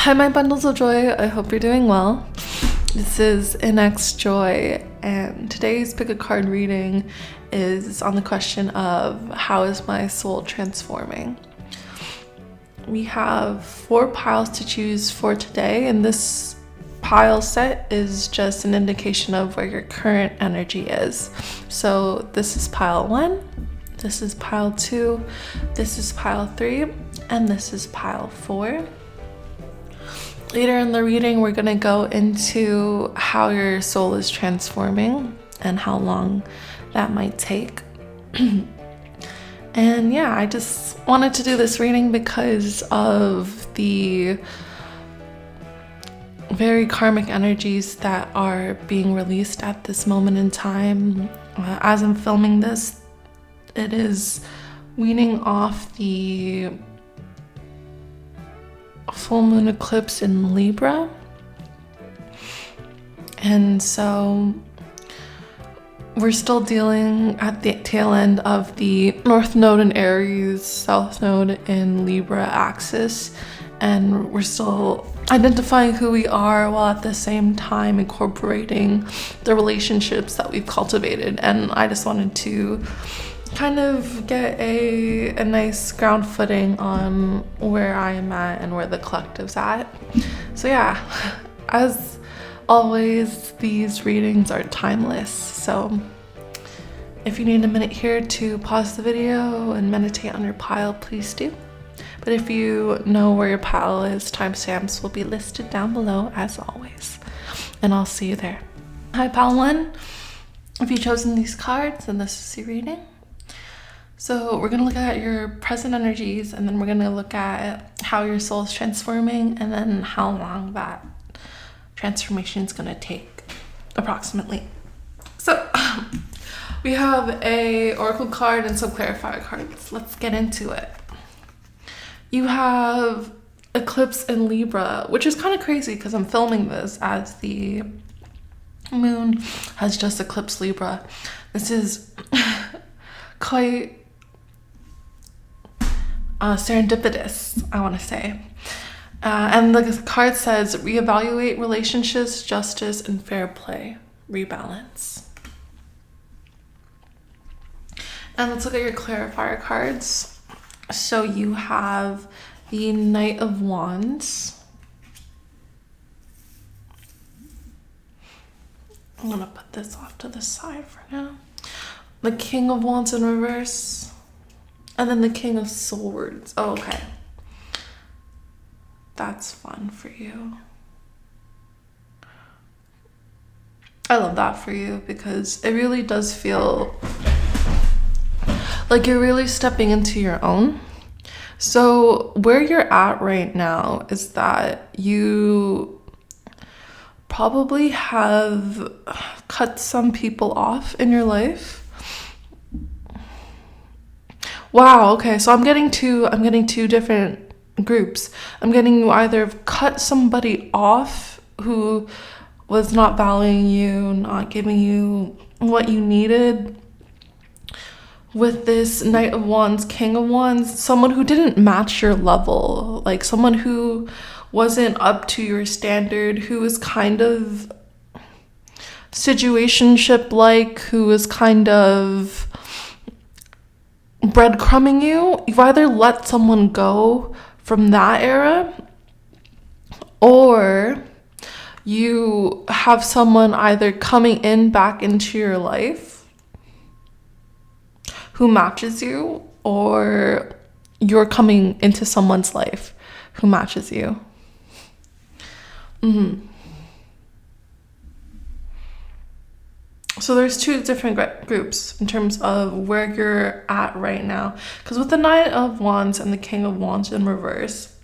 Hi, my bundles of joy. I hope you're doing well. This is INxJOY, and today's pick a card reading is on the question of how is my soul transforming? We have 4 piles to choose for today, and this pile set is just an indication of where your current energy is. So this is pile 1, this is pile 2, this is pile 3, and this is pile 4. Later in the reading, we're going to go into how your soul is transforming and how long that might take. And yeah, I just wanted to do this reading because of the very karmic energies that are being released at this moment in time. As I'm filming this, it is weaning off the full moon eclipse in Libra, and so we're still dealing at the tail end of the North Node in Aries, South Node in Libra axis, and we're still identifying who we are while at the same time incorporating the relationships that we've cultivated. And I just wanted to kind of get a nice ground footing on where I am at and where the collective's at. So yeah, as always, these readings are timeless. So if you need a minute here to pause the video and meditate on your pile, please do. But if you know where your pile is, timestamps will be listed down below as always. And I'll see you there. Hi, pile 1. If you've chosen these cards, then this is your reading. So we're going to look at your present energies, and then we're going to look at how your soul is transforming, and then how long that transformation is going to take approximately. So we have a oracle card and some clarifier cards. Let's get into it. You have eclipse in Libra, which is kind of crazy because I'm filming this as the moon has just eclipsed Libra. This is quite serendipitous, I want to say. And the card says, reevaluate relationships, justice, and fair play. Rebalance. And let's look at your clarifier cards. So you have the Knight of Wands. I'm going to put this off to the side for now. The King of Wands in reverse. And then the King of Swords. Oh, okay. That's fun for you. I love that for you because it really does feel like you're really stepping into your own. So where you're at right now is that you probably have cut some people off in your life. Wow, okay, so I'm getting two different groups. I'm getting you either cut somebody off who was not valuing you, not giving you what you needed. With this Knight of Wands, King of Wands, someone who didn't match your level, like someone who wasn't up to your standard, who was kind of situationship-like, who was kind of breadcrumbing you. You've either let someone go from that era, or you have someone either coming in back into your life who matches you, or you're coming into someone's life who matches you. So there's 2 different groups in terms of where you're at right now. Because with the Knight of Wands and the King of Wands in reverse,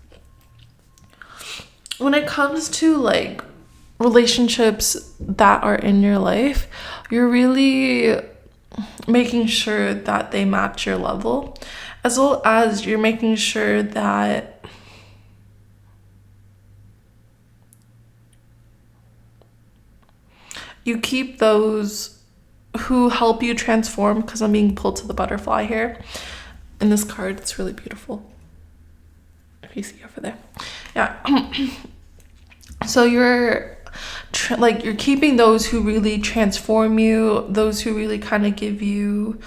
when it comes to like relationships that are in your life, you're really making sure that they match your level, as well as you're making sure that you keep those who help you transform, because I'm being pulled to the butterfly here. In this card, it's really beautiful. If you see over there. Yeah. So you're you're keeping those who really transform you, those who really kind of give you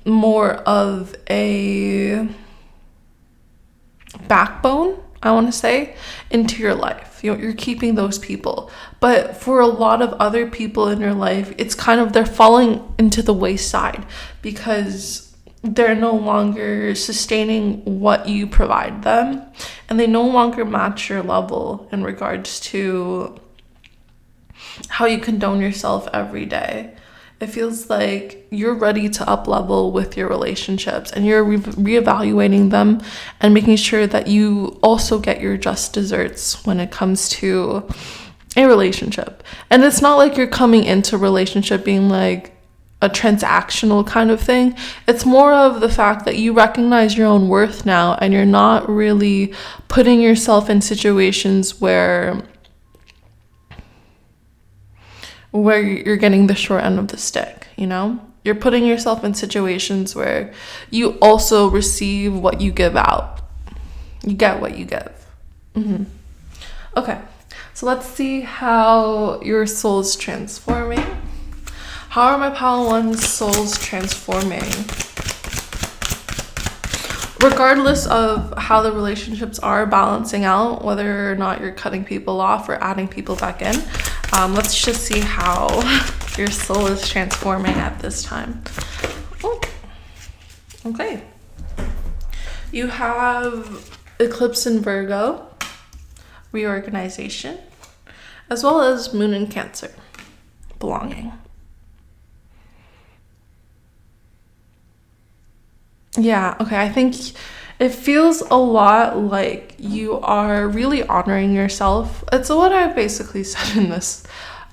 more of a backbone, I want to say, into your life. You're keeping those people. But for a lot of other people in your life, it's kind of, they're falling into the wayside because they're no longer sustaining what you provide them, and they no longer match your level in regards to how you condone yourself every day. It feels like you're ready to up level with your relationships, and you're reevaluating them and making sure that you also get your just desserts when it comes to a relationship. And it's not like you're coming into a relationship being like a transactional kind of thing. It's more of the fact that you recognize your own worth now, and you're not really putting yourself in situations where you're getting the short end of the stick, you know? You're putting yourself in situations where you also receive what you give out. You get what you give. Okay, so let's see how your soul's transforming. How are my Pile 1 souls transforming? Regardless of how the relationships are balancing out, whether or not you're cutting people off or adding people back in, let's just see how your soul is transforming at this time. Oh, okay. You have eclipse in Virgo, reorganization, as well as moon in Cancer, belonging. Yeah, okay, I think it feels a lot like you are really honoring yourself. It's what I basically said in this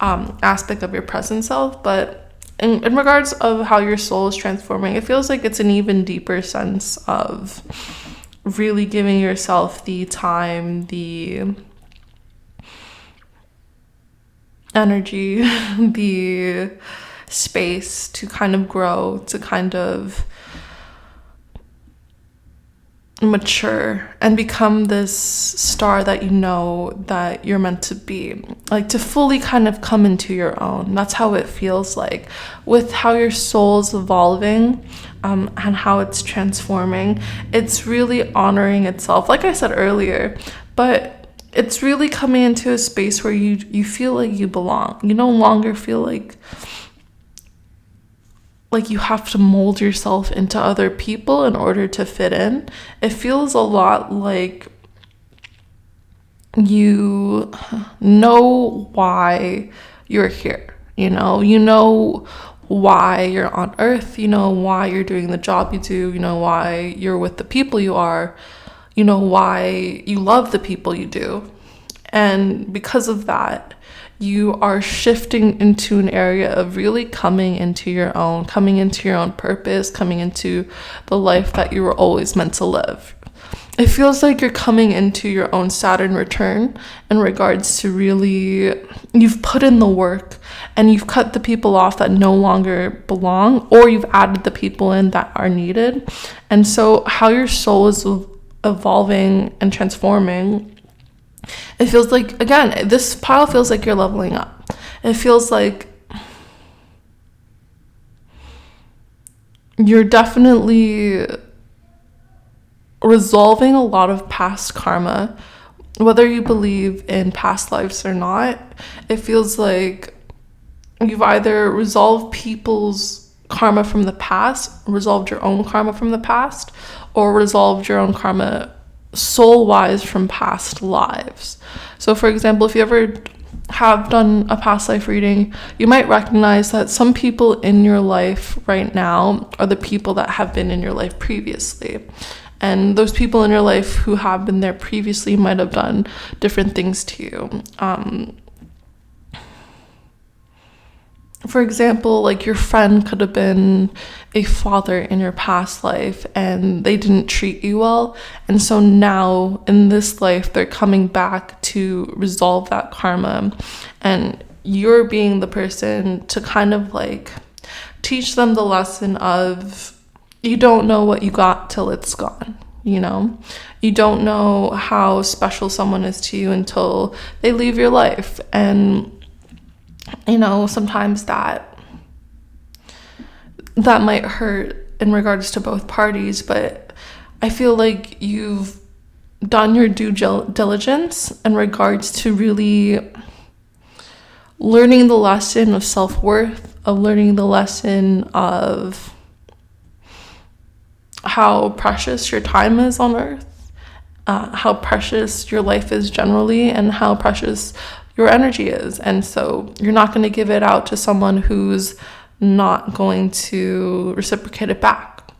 aspect of your present self, but in regards of how your soul is transforming, it feels like it's an even deeper sense of really giving yourself the time, the energy, the space to kind of grow, to kind of mature and become this star that you know that you're meant to be, like to fully kind of come into your own. That's how it feels like with how your soul's evolving, and how it's transforming. It's really honoring itself, like I said earlier, but it's really coming into a space where you feel like you belong. You no longer feel like you have to mold yourself into other people in order to fit in. It feels a lot like you know why you're here. You know why you're on earth. You know why you're doing the job you do. You know why you're with the people you are. You know why you love the people you do. And because of that, you are shifting into an area of really coming into your own purpose, coming into the life that you were always meant to live. It feels like you're coming into your own Saturn return in regards to really, you've put in the work and you've cut the people off that no longer belong, or you've added the people in that are needed. And so how your soul is evolving and transforming, it feels like, again, this pile feels like you're leveling up. It feels like you're definitely resolving a lot of past karma. Whether you believe in past lives or not, it feels like you've either resolved people's karma from the past, resolved your own karma from the past, or resolved your own karma soul-wise from past lives. So for example, if you ever have done a past life reading, you might recognize that some people in your life right now are the people that have been in your life previously. And those people in your life who have been there previously might have done different things to you. For example, like your friend could have been a father in your past life and they didn't treat you well. And so now in this life, they're coming back to resolve that karma. And you're being the person to kind of like teach them the lesson of, you don't know what you got till it's gone. you know? You don't know how special someone is to you until they leave your life. And, you know, sometimes that might hurt in regards to both parties, but I feel like you've done your due diligence in regards to really learning the lesson of self-worth, of learning the lesson of how precious your time is on earth, how precious your life is generally, and how precious your energy is. And so you're not going to give it out to someone who's not going to reciprocate it back.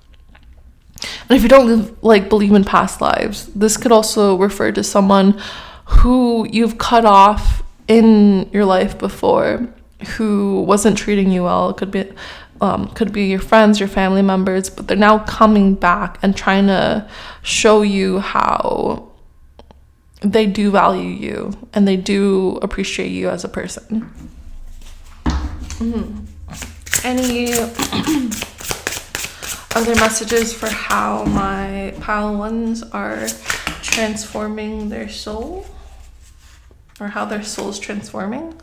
And if you don't believe in past lives, this could also refer to someone who you've cut off in your life before, who wasn't treating you well. It could be your friends, your family members, but they're now coming back and trying to show you how they do value you and they do appreciate you as a person. Any other messages for how my pile ones are transforming their soul, or how their soul is transforming?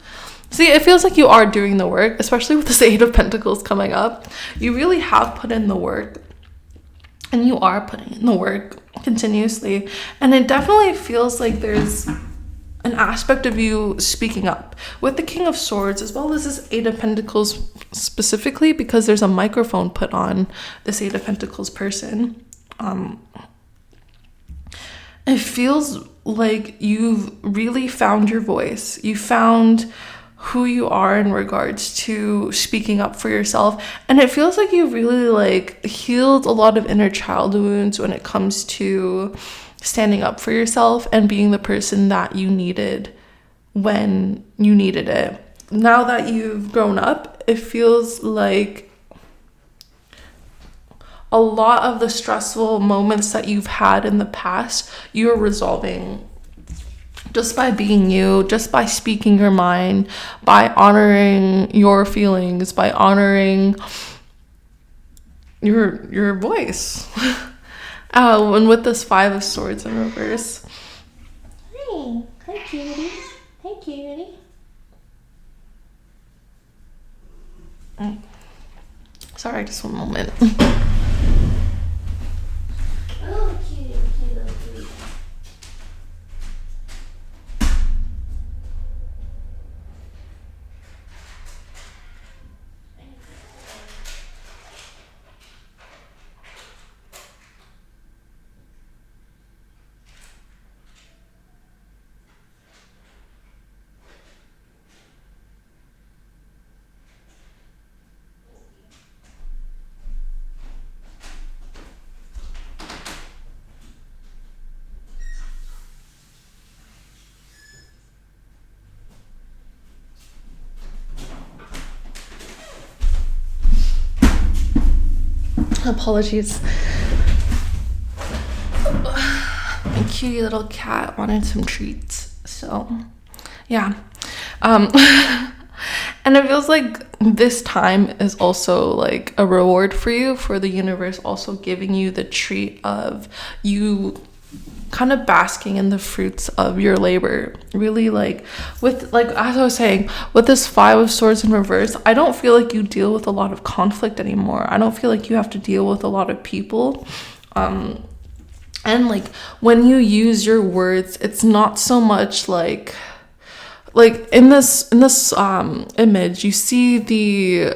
See, it feels like you are doing the work, especially with this 8 of Pentacles coming up. You really have put in the work, and you are putting in the work continuously. And it definitely feels like there's an aspect of you speaking up with the King of Swords, as well as this 8 of Pentacles specifically, because there's a microphone put on this 8 of Pentacles person. It feels like you've really found your voice. You found who you are in regards to speaking up for yourself. And it feels like you've really healed a lot of inner child wounds when it comes to standing up for yourself and being the person that you needed when you needed it. Now that you've grown up, it feels like a lot of the stressful moments that you've had in the past, you're resolving just by being you, just by speaking your mind, by honoring your feelings, by honoring your voice. And with this 5 of Swords in reverse. Hi cutie. Hey cutie. Sorry, just one moment. Oh, cutie, cutie. Apologies. My cutie little cat wanted some treats, so yeah. And it feels like this time is also like a reward for you, for the universe also giving you the treat of you kind of basking in the fruits of your labor. Really, with as I was saying, with this 5 of Swords in reverse, I don't feel like you deal with a lot of conflict anymore. I don't feel like you have to deal with a lot of people. And when you use your words, it's not so much like in this image, you see the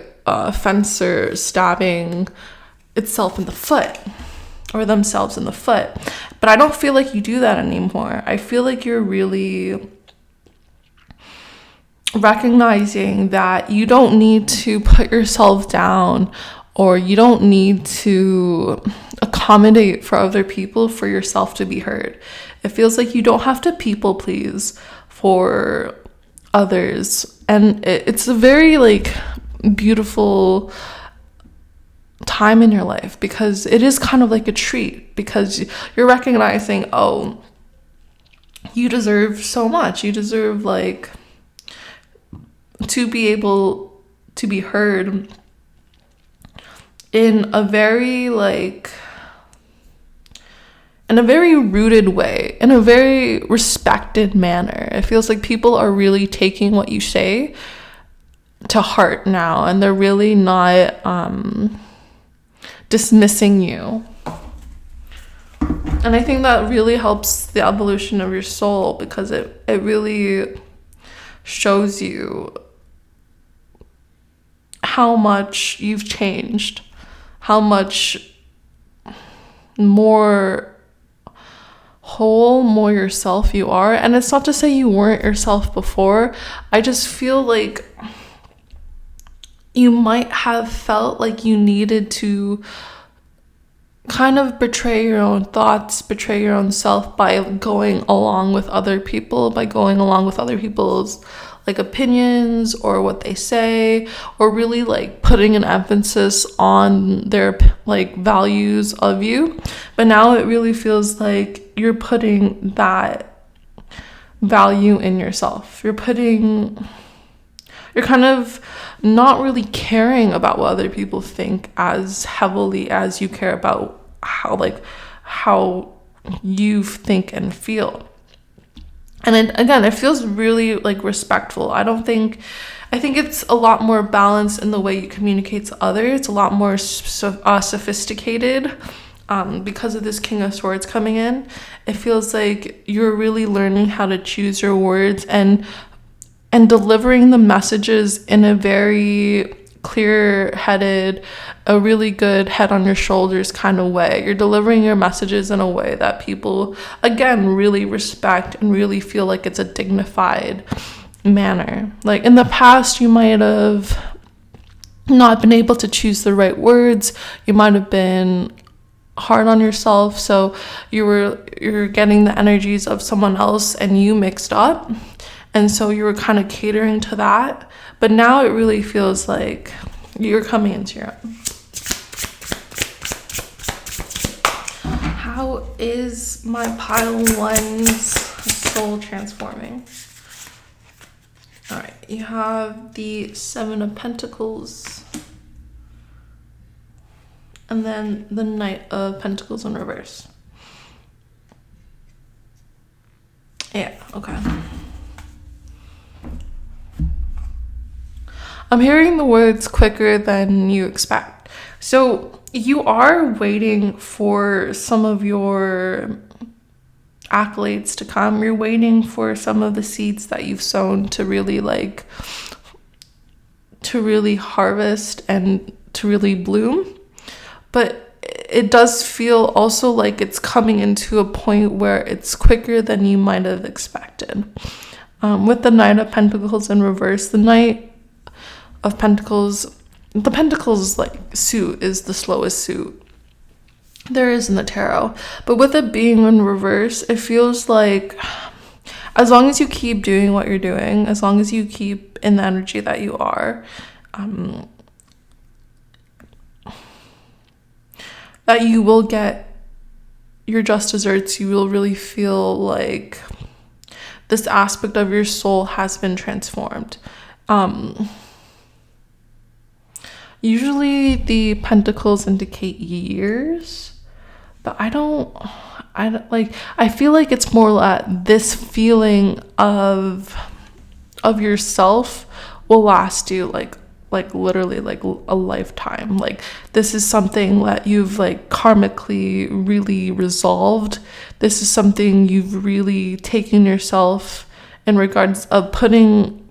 fencer stabbing itself in the foot, or themselves in the foot. But I don't feel like you do that anymore. I feel like you're really recognizing that you don't need to put yourself down, or you don't need to accommodate for other people for yourself to be heard. It feels like you don't have to people please for others. And it's a very beautiful time in your life, because it is kind of like a treat, because you're recognizing, oh, you deserve so much. You deserve to be able to be heard in a very in a very rooted way, in a very respected manner. It feels like people are really taking what you say to heart now, and they're really not dismissing you. And I think that really helps the evolution of your soul, because it really shows you how much you've changed, how much more whole, more yourself you are. And it's not to say you weren't yourself before. I just feel like you might have felt like you needed to kind of betray your own thoughts, betray your own self by going along with other people, by going along with other people's like opinions or what they say, or really like putting an emphasis on their like values of you. But now it really feels like you're putting that value in yourself. You're kind of not really caring about what other people think as heavily as you care about how you think and feel. And it feels really like respectful. I think it's a lot more balanced in the way you communicate to others. It's a lot more sophisticated because of this King of Swords coming in. It feels like you're really learning how to choose your words and delivering the messages in a very clear-headed, a really good head on your shoulders kind of way. You're delivering your messages in a way that people, again, really respect and really feel like it's a dignified manner. Like in the past, you might have not been able to choose the right words. You might have been hard on yourself, so you're getting the energies of someone else and you mixed up. And so you were kind of catering to that. But now it really feels like you're coming into your own. How is my pile one's soul transforming? All right, you have the Seven of Pentacles. And then the Knight of Pentacles in reverse. Yeah, okay. I'm hearing the words quicker than you expect. So you are waiting for some of your accolades to come. You're waiting for some of the seeds that you've sown to really harvest and to really bloom. But it does feel also like it's coming into a point where it's quicker than you might have expected. With the Knight of Pentacles in reverse, the Knight of Pentacles, the Pentacles like suit is the slowest suit there is in the tarot. But with it being in reverse, it feels like as long as you keep doing what you're doing, as long as you keep in the energy that you are, that you will get your just desserts. You will really feel like this aspect of your soul has been transformed. Usually the pentacles indicate years, but I feel like it's more like this feeling of yourself will last you like literally like a lifetime. Like this is something that you've like karmically really resolved. This is something you've really taken yourself in regards of putting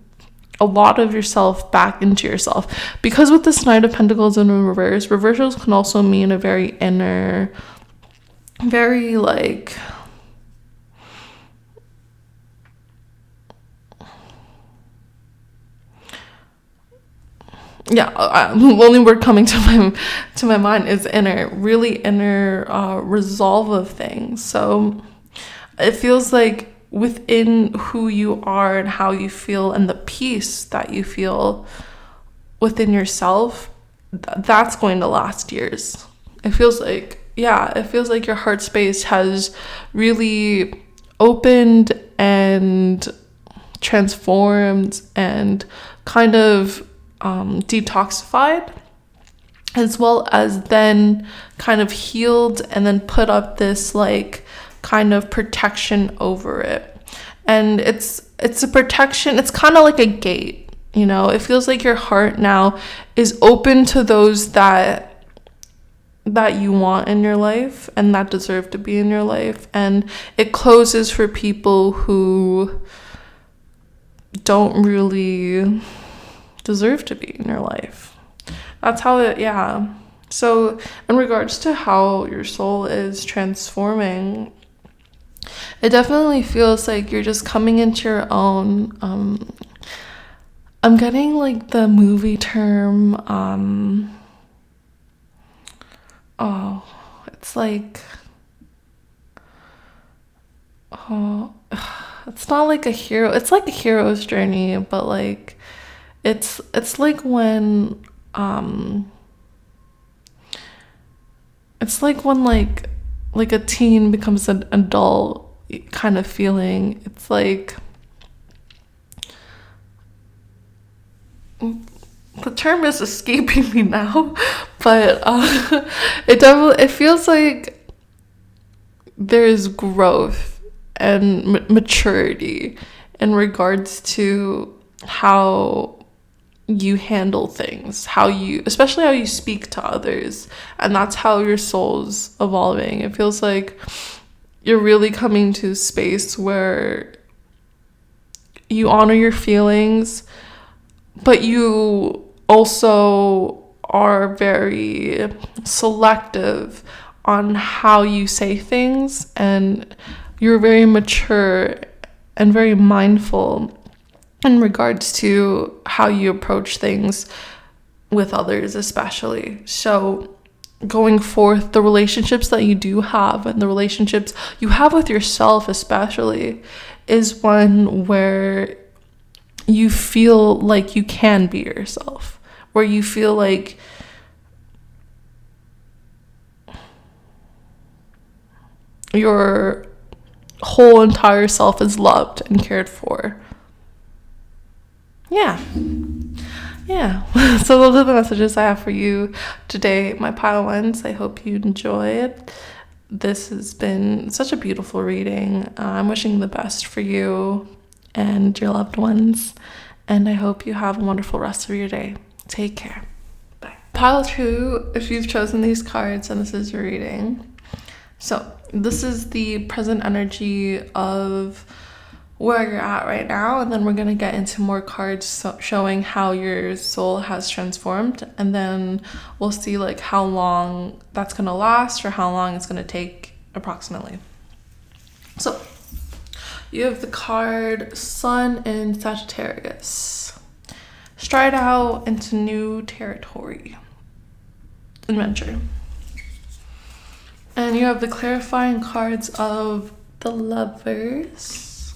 a lot of yourself back into yourself. Because with this Knight of Pentacles in reverse, reversals can also mean a very inner, very like the only word coming to my mind is inner, really inner resolve of things. So it feels like within who you are and how you feel and the peace that you feel within yourself, that's going to last years. It feels like your heart space has really opened and transformed and kind of detoxified. as well as then kind of healed and then put up this like kind of protection over it. And it's a protection. It's kind of like a gate, you know. It feels like your heart now is open to those that you want in your life and that deserve to be in your life, and it closes for people who don't really deserve to be in your life. That's how it, yeah. So in regards to how your soul is transforming, it definitely feels like you're just coming into your own. I'm getting like the movie term, it's like, it's not like a hero, it's like a hero's journey, but like it's like when it's like when like a teen becomes an adult kind of feeling. It's like, the term is escaping me now, but it feels like there's growth and maturity in regards to how you handle things, especially how you speak to others, and that's how your soul's evolving. It feels like you're really coming to a space where you honor your feelings, but you also are very selective on how you say things, and you're very mature and very mindful in regards to how you approach things with others, especially. So going forth, the relationships that you do have and the relationships you have with yourself especially is one where you feel like you can be yourself, where you feel like your whole entire self is loved and cared for. Yeah. So those are the messages I have for you today, my pile ones. I hope you enjoy it. This has been such a beautiful reading. I'm wishing the best for you and your loved ones, and I hope you have a wonderful rest of your day. Take care. Bye. Pile 2, if you've chosen these cards and this is your reading. So this is the present energy of where you're at right now, and then we're going to get into more cards showing how your soul has transformed, and then we'll see like how long that's going to last or how long it's going to take approximately. So you have the card Sun in Sagittarius. Stride out into new territory. Adventure. And you have the clarifying cards of the Lovers,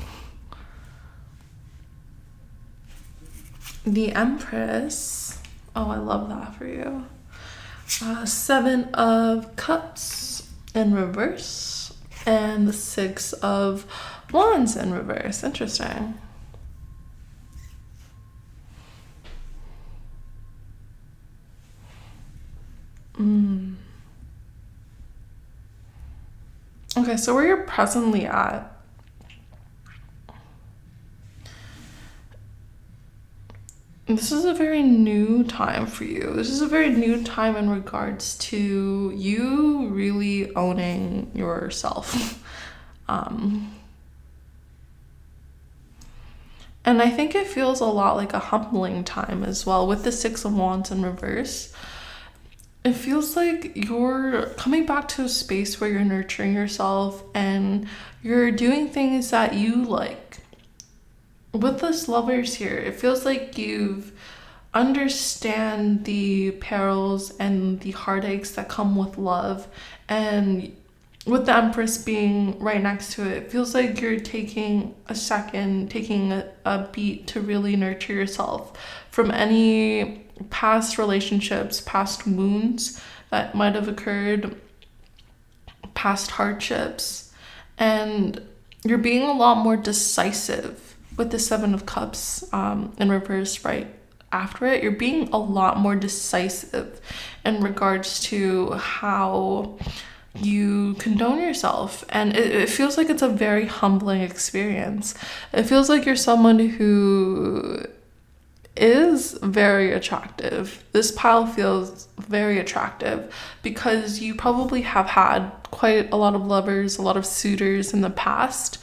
the Empress. Oh, I love that for you. 7 of Cups in reverse, and the 6 of Wands in reverse. Interesting. Okay, so where you're presently at, this is a very new time for you. This is a very new time in regards to you really owning yourself. And I think it feels a lot like a humbling time as well. With the 6 of Wands in reverse, it feels like you're coming back to a space where you're nurturing yourself and you're doing things that you like. With this Lovers here, it feels like you've understand the perils and the heartaches that come with love, and with the Empress being right next to it, it feels like you're taking a second, taking a beat to really nurture yourself from any past relationships, past wounds that might have occurred, past hardships, and you're being a lot more decisive with the 7 of Cups in reverse right after it. You're being a lot more decisive in regards to how you condone yourself. And it feels like it's a very humbling experience. It feels like you're someone who is very attractive. This pile feels very attractive because you probably have had quite a lot of lovers, a lot of suitors in the past,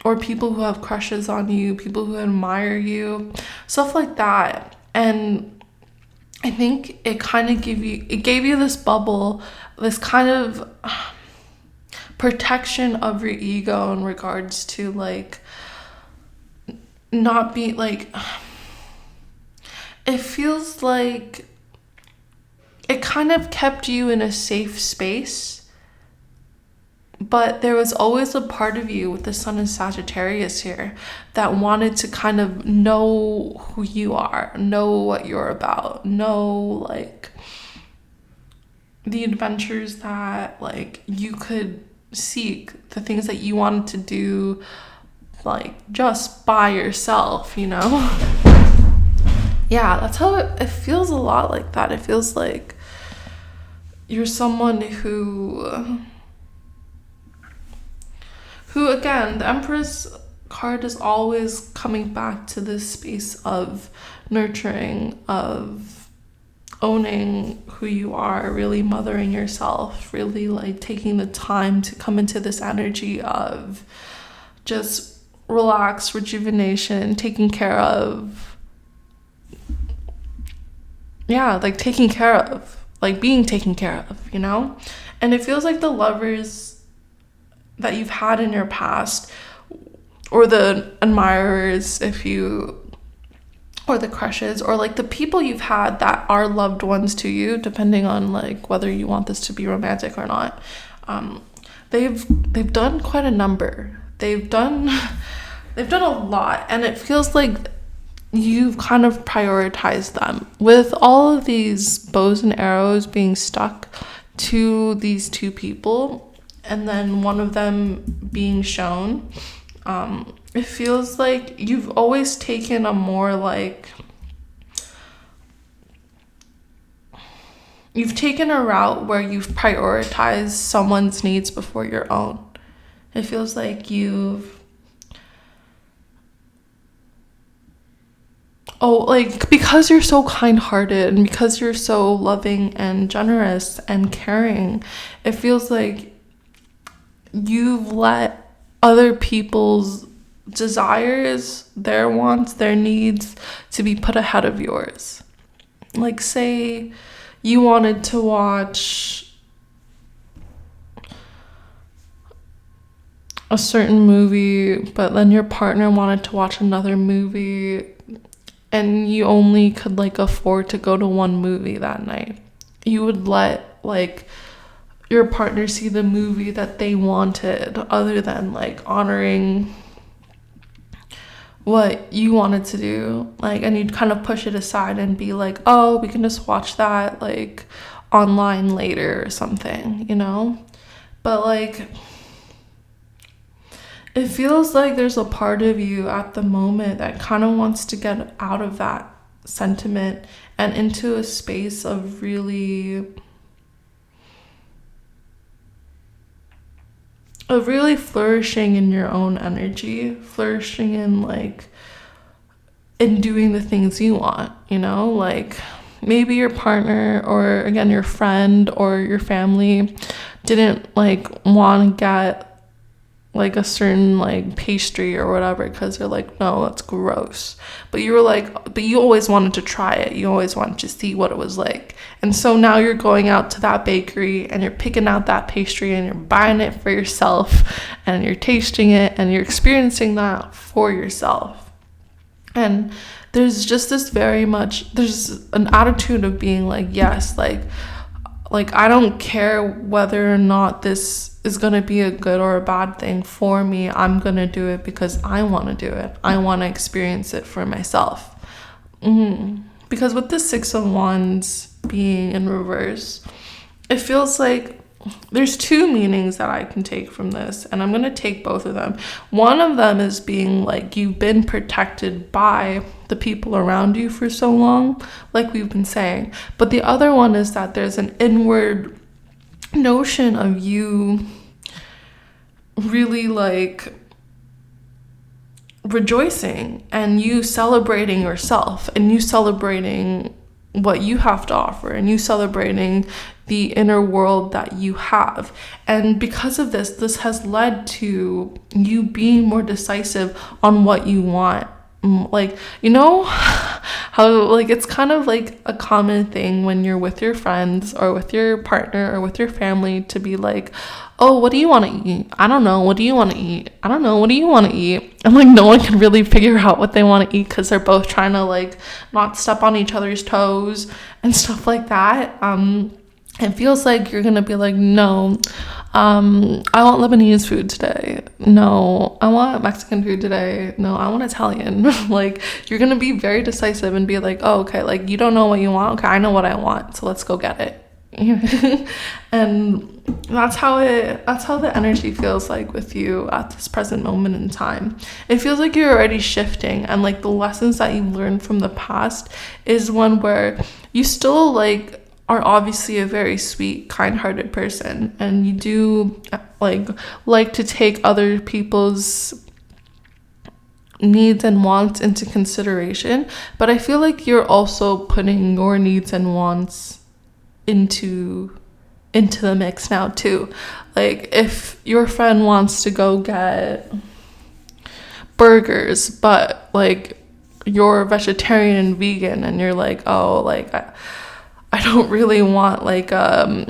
or people who have crushes on you, people who admire you, stuff like that. And I think it gave you this bubble, this kind of protection of your ego in regards to like not be like, it feels like it kind of kept you in a safe space, but there was always a part of you with the sun in Sagittarius here that wanted to kind of know who you are, know what you're about, know like the adventures that like you could seek, the things that you wanted to do like just by yourself, you know? Yeah, that's how it feels, a lot like that. It feels like you're someone who again, the Empress card is always coming back to this space of nurturing, of owning who you are, really mothering yourself, really like taking the time to come into this energy of just relax, rejuvenation, taking care of. Yeah, like taking care of, like being taken care of, you know? And it feels like the lovers that you've had in your past, or the admirers, or the crushes, or like the people you've had that are loved ones to you, depending on like whether you want this to be romantic or not. They've done quite a number. They've done a lot, and it feels like you've kind of prioritized them with all of these bows and arrows being stuck to these two people, and then one of them being shown. It feels like you've always taken a more like, you've taken a route where you've prioritized someone's needs before your own. It feels like because you're so kind-hearted and because you're so loving and generous and caring, it feels like you've let other people's desires, their wants, their needs to be put ahead of yours. Like, say you wanted to watch a certain movie, but then your partner wanted to watch another movie, and you only could like afford to go to one movie that night. You would let like your partner see the movie that they wanted, other than like honoring what you wanted to do, like, and you'd kind of push it aside and be like, oh, we can just watch that like online later or something, you know? But like, it feels like there's a part of you at the moment that kind of wants to get out of that sentiment and into a space of really flourishing in your own energy, flourishing in like in doing the things you want, you know? Like maybe your partner, or again your friend or your family, didn't like want to get like a certain like pastry or whatever because they're like, no, that's gross. But you were like, but you always wanted to try it. You always wanted to see what it was like. And so now you're going out to that bakery and you're picking out that pastry and you're buying it for yourself and you're tasting it and you're experiencing that for yourself. And there's just this there's an attitude of being like, yes, like I don't care whether or not this is going to be a good or a bad thing for me. I'm going to do it because I want to do it. I want to experience it for myself. Because with the 6 of Wands being in reverse, it feels like there's two meanings that I can take from this, and I'm going to take both of them. One of them is being like you've been protected by the people around you for so long, like we've been saying. But the other one is that there's an inward notion of you really like rejoicing and you celebrating yourself and you celebrating what you have to offer and you celebrating the inner world that you have. And because of this has led to you being more decisive on what you want. Like, you know how like it's kind of like a common thing when you're with your friends or with your partner or with your family to be like, oh, what do you want to eat? I don't know. What do you want to eat? I don't know. What do you want to eat? And like no one can really figure out what they want to eat because they're both trying to like not step on each other's toes and stuff like that. It feels like you're gonna be like, no, I want Lebanese food today. No, I want Mexican food today. No, I want Italian. Like you're gonna be very decisive and be like, oh, okay, like you don't know what you want. Okay, I know what I want, so let's go get it. And that's how the energy feels like with you at this present moment in time. It feels like you're already shifting, and like the lessons that you learned from the past is one where you still like are obviously a very sweet, kind-hearted person, and you do like to take other people's needs and wants into consideration, but I feel like you're also putting your needs and wants into the mix now too. Like if your friend wants to go get burgers, but like you're vegetarian and vegan, and you're like, oh, like I don't really want like a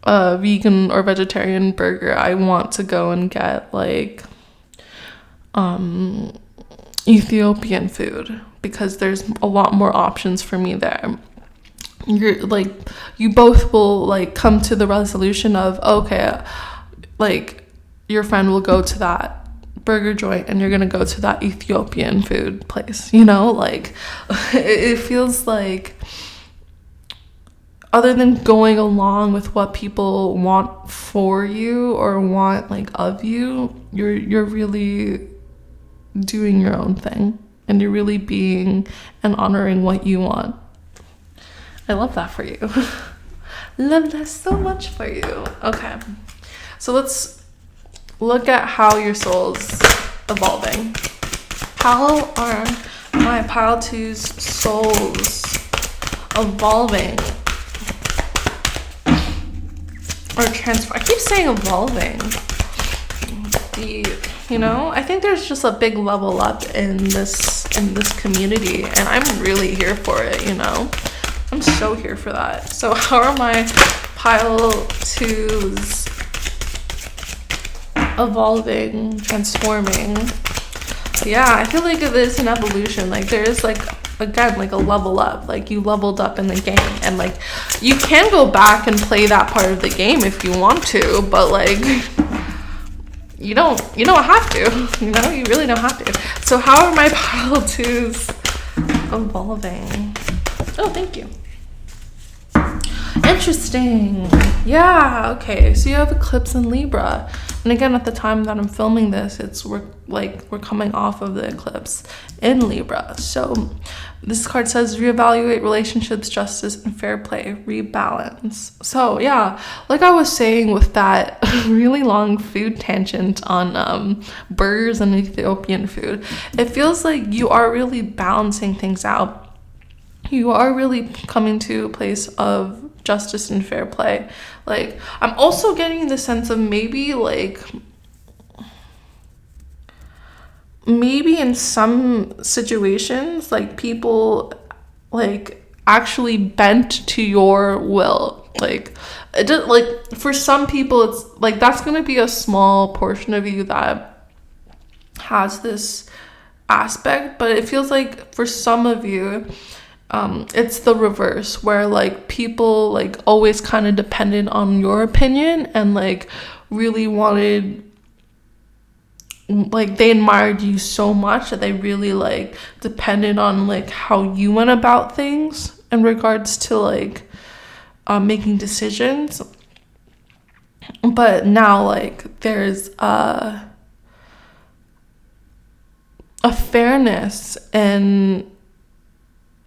vegan or vegetarian burger. I want to go and get like Ethiopian food because there's a lot more options for me there. You're like, you both will like come to the resolution of, okay, like your friend will go to that burger joint and you're gonna go to that Ethiopian food place, you know, like it feels like, other than going along with what people want for you or want like of you, you're really doing your own thing, and you're really being and honoring what you want. I love that for you. Love that so much for you. Okay, so let's look at how your soul's evolving. How are my pile 2's souls evolving? Or transform. I keep saying evolving. You know, I think there's just a big level up in this community, and I'm really here for it, you know. I'm so here for that. So how are my pile 2's evolving, transforming? Yeah, I feel like it is an evolution. Like there is like, again, like a level up. Like you leveled up in the game, and like you can go back and play that part of the game if you want to, but like you don't have to, you know, you really don't have to. So how are my pile 2's evolving? Oh, thank you. Interesting. Yeah, okay, so you have eclipse in Libra, and again, at the time that I'm filming this, we're coming off of the eclipse in Libra. So this card says reevaluate relationships, justice, and fair play, rebalance. So yeah, like I was saying with that really long food tangent on burgers and Ethiopian food, it feels like you are really balancing things out. You are really coming to a place of justice and fair play. Like I'm also getting the sense of maybe in some situations, like people like actually bent to your will. Like it just, like for some people it's like that's gonna be a small portion of you that has this aspect, but it feels like for some of you it's the reverse, where like people like always kind of depended on your opinion and like really wanted, like they admired you so much that they really like depended on like how you went about things in regards to like making decisions. But now, like, there's a fairness in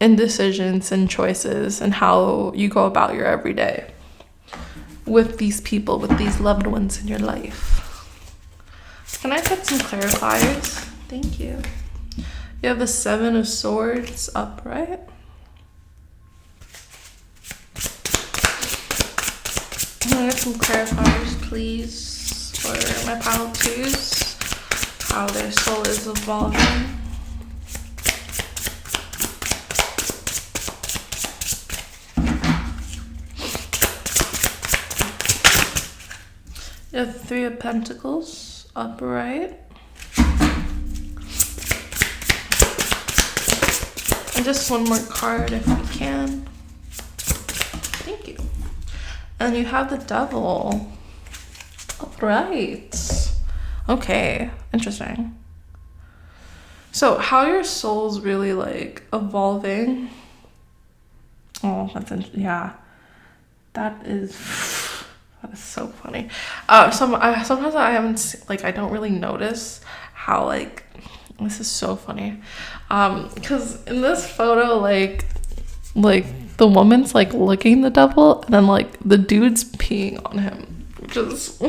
decisions and choices and how you go about your everyday with these people, with these loved ones in your life. Can I put some clarifiers? Thank you. You have the 7 of Swords upright. Can I get some clarifiers, please, for my pile of 2s? How their soul is evolving. You have 3 of Pentacles upright. And just one more card if we can. Thank you. And you have the Devil upright. Okay, interesting. So how your soul's really like evolving. Oh, that's interesting. Yeah, that is so funny. Sometimes I haven't like I don't really notice how like this is so funny. Because in this photo, like the woman's like licking the devil, and then like the dude's peeing on him, which is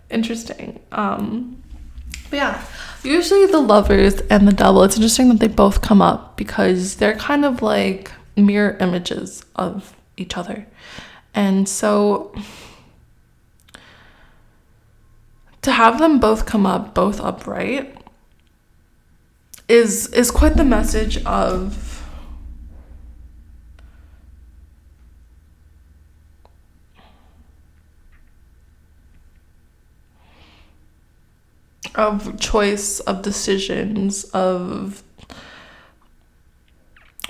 interesting. But yeah, usually the Lovers and the Devil, it's interesting that they both come up because they're kind of like mirror images of each other. And so to have them both come up, both upright, is quite the message of choice, of decisions, of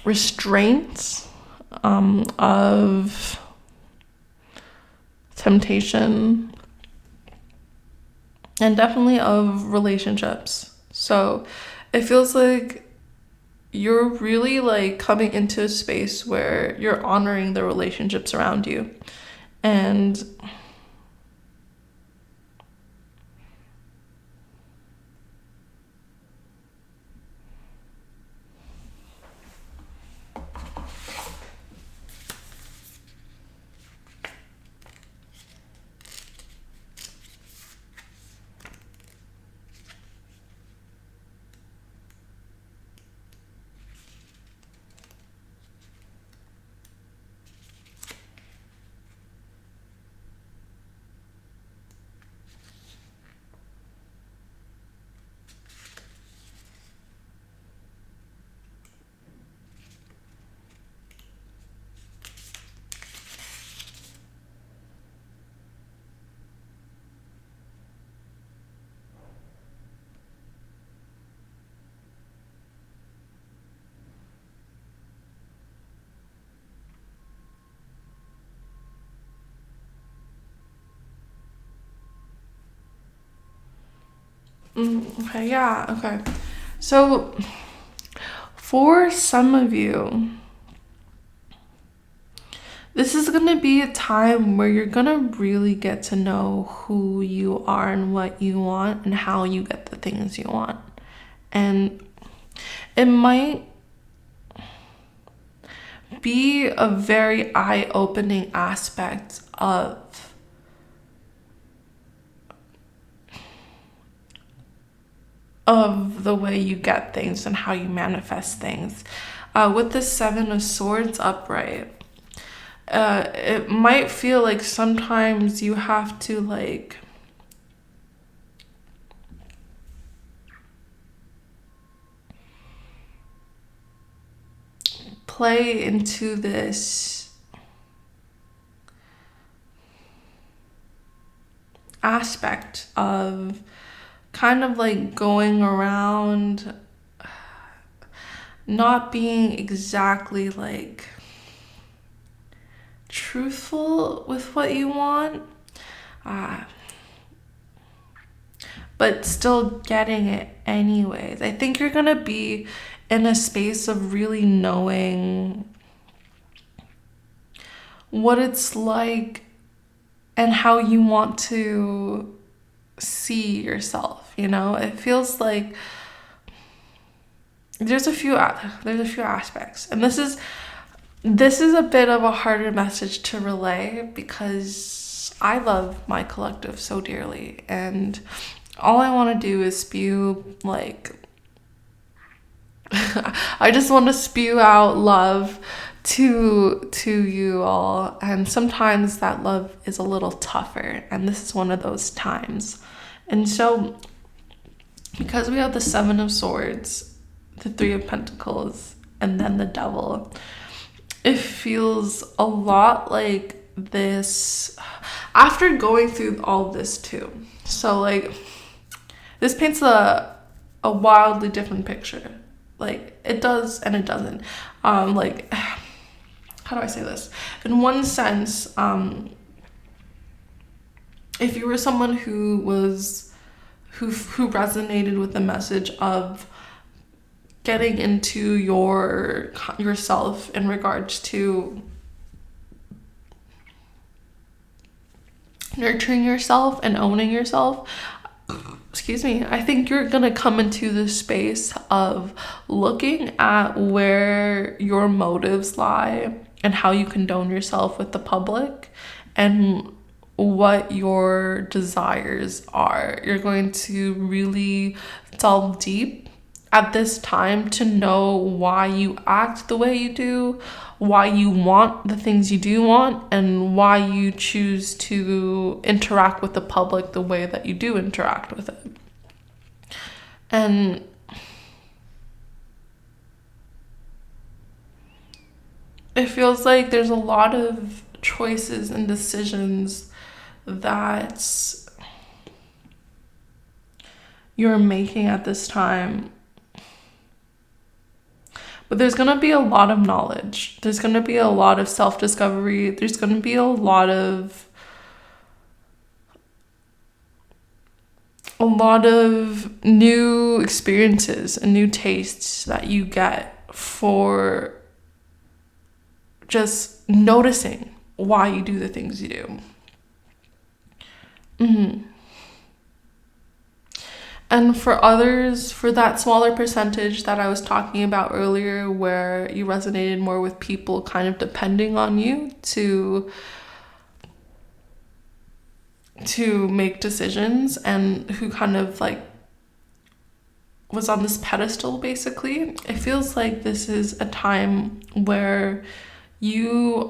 restraints, of temptation, and definitely of relationships. So it feels like you're really like coming into a space where you're honoring the relationships around you. And okay, yeah, okay. So for some of you, this is going to be a time where you're going to really get to know who you are and what you want and how you get the things you want. And it might be a very eye-opening aspect of the way you get things and how you manifest things. With the 7 of Swords upright, it might feel like sometimes you have to like play into this aspect of kind of like going around not being exactly like truthful with what you want, but still getting it anyways. I think you're gonna be in a space of really knowing what it's like and how you want to see yourself, you know? It feels like there's a few aspects, and this is a bit of a harder message to relay because I love my collective so dearly, and all I want to do is spew, like, I just want to spew out love to you all, and sometimes that love is a little tougher, and this is one of those times. And so because we have the Seven of Swords, the Three of Pentacles, and then the Devil, it feels a lot like this after going through all this too. So like this paints a wildly different picture. Like it does and it doesn't. Like, how do I say this? In one sense, if you were someone who resonated with the message of getting into yourself in regards to nurturing yourself and owning yourself, excuse me, I think you're gonna come into this space of looking at where your motives lie and how you condone yourself with the public and what your desires are. You're going to really delve deep at this time to know why you act the way you do, why you want the things you do want, and why you choose to interact with the public the way that you do interact with it. And it feels like there's a lot of choices and decisions that you're making at this time. But there's going to be a lot of knowledge. There's going to be a lot of self-discovery. There's going to be a lot of new experiences and new tastes that you get for just noticing why you do the things you do. And for others, for that smaller percentage that I was talking about earlier, where you resonated more with people kind of depending on you to make decisions, and who kind of like was on this pedestal basically, it feels like this is a time where you're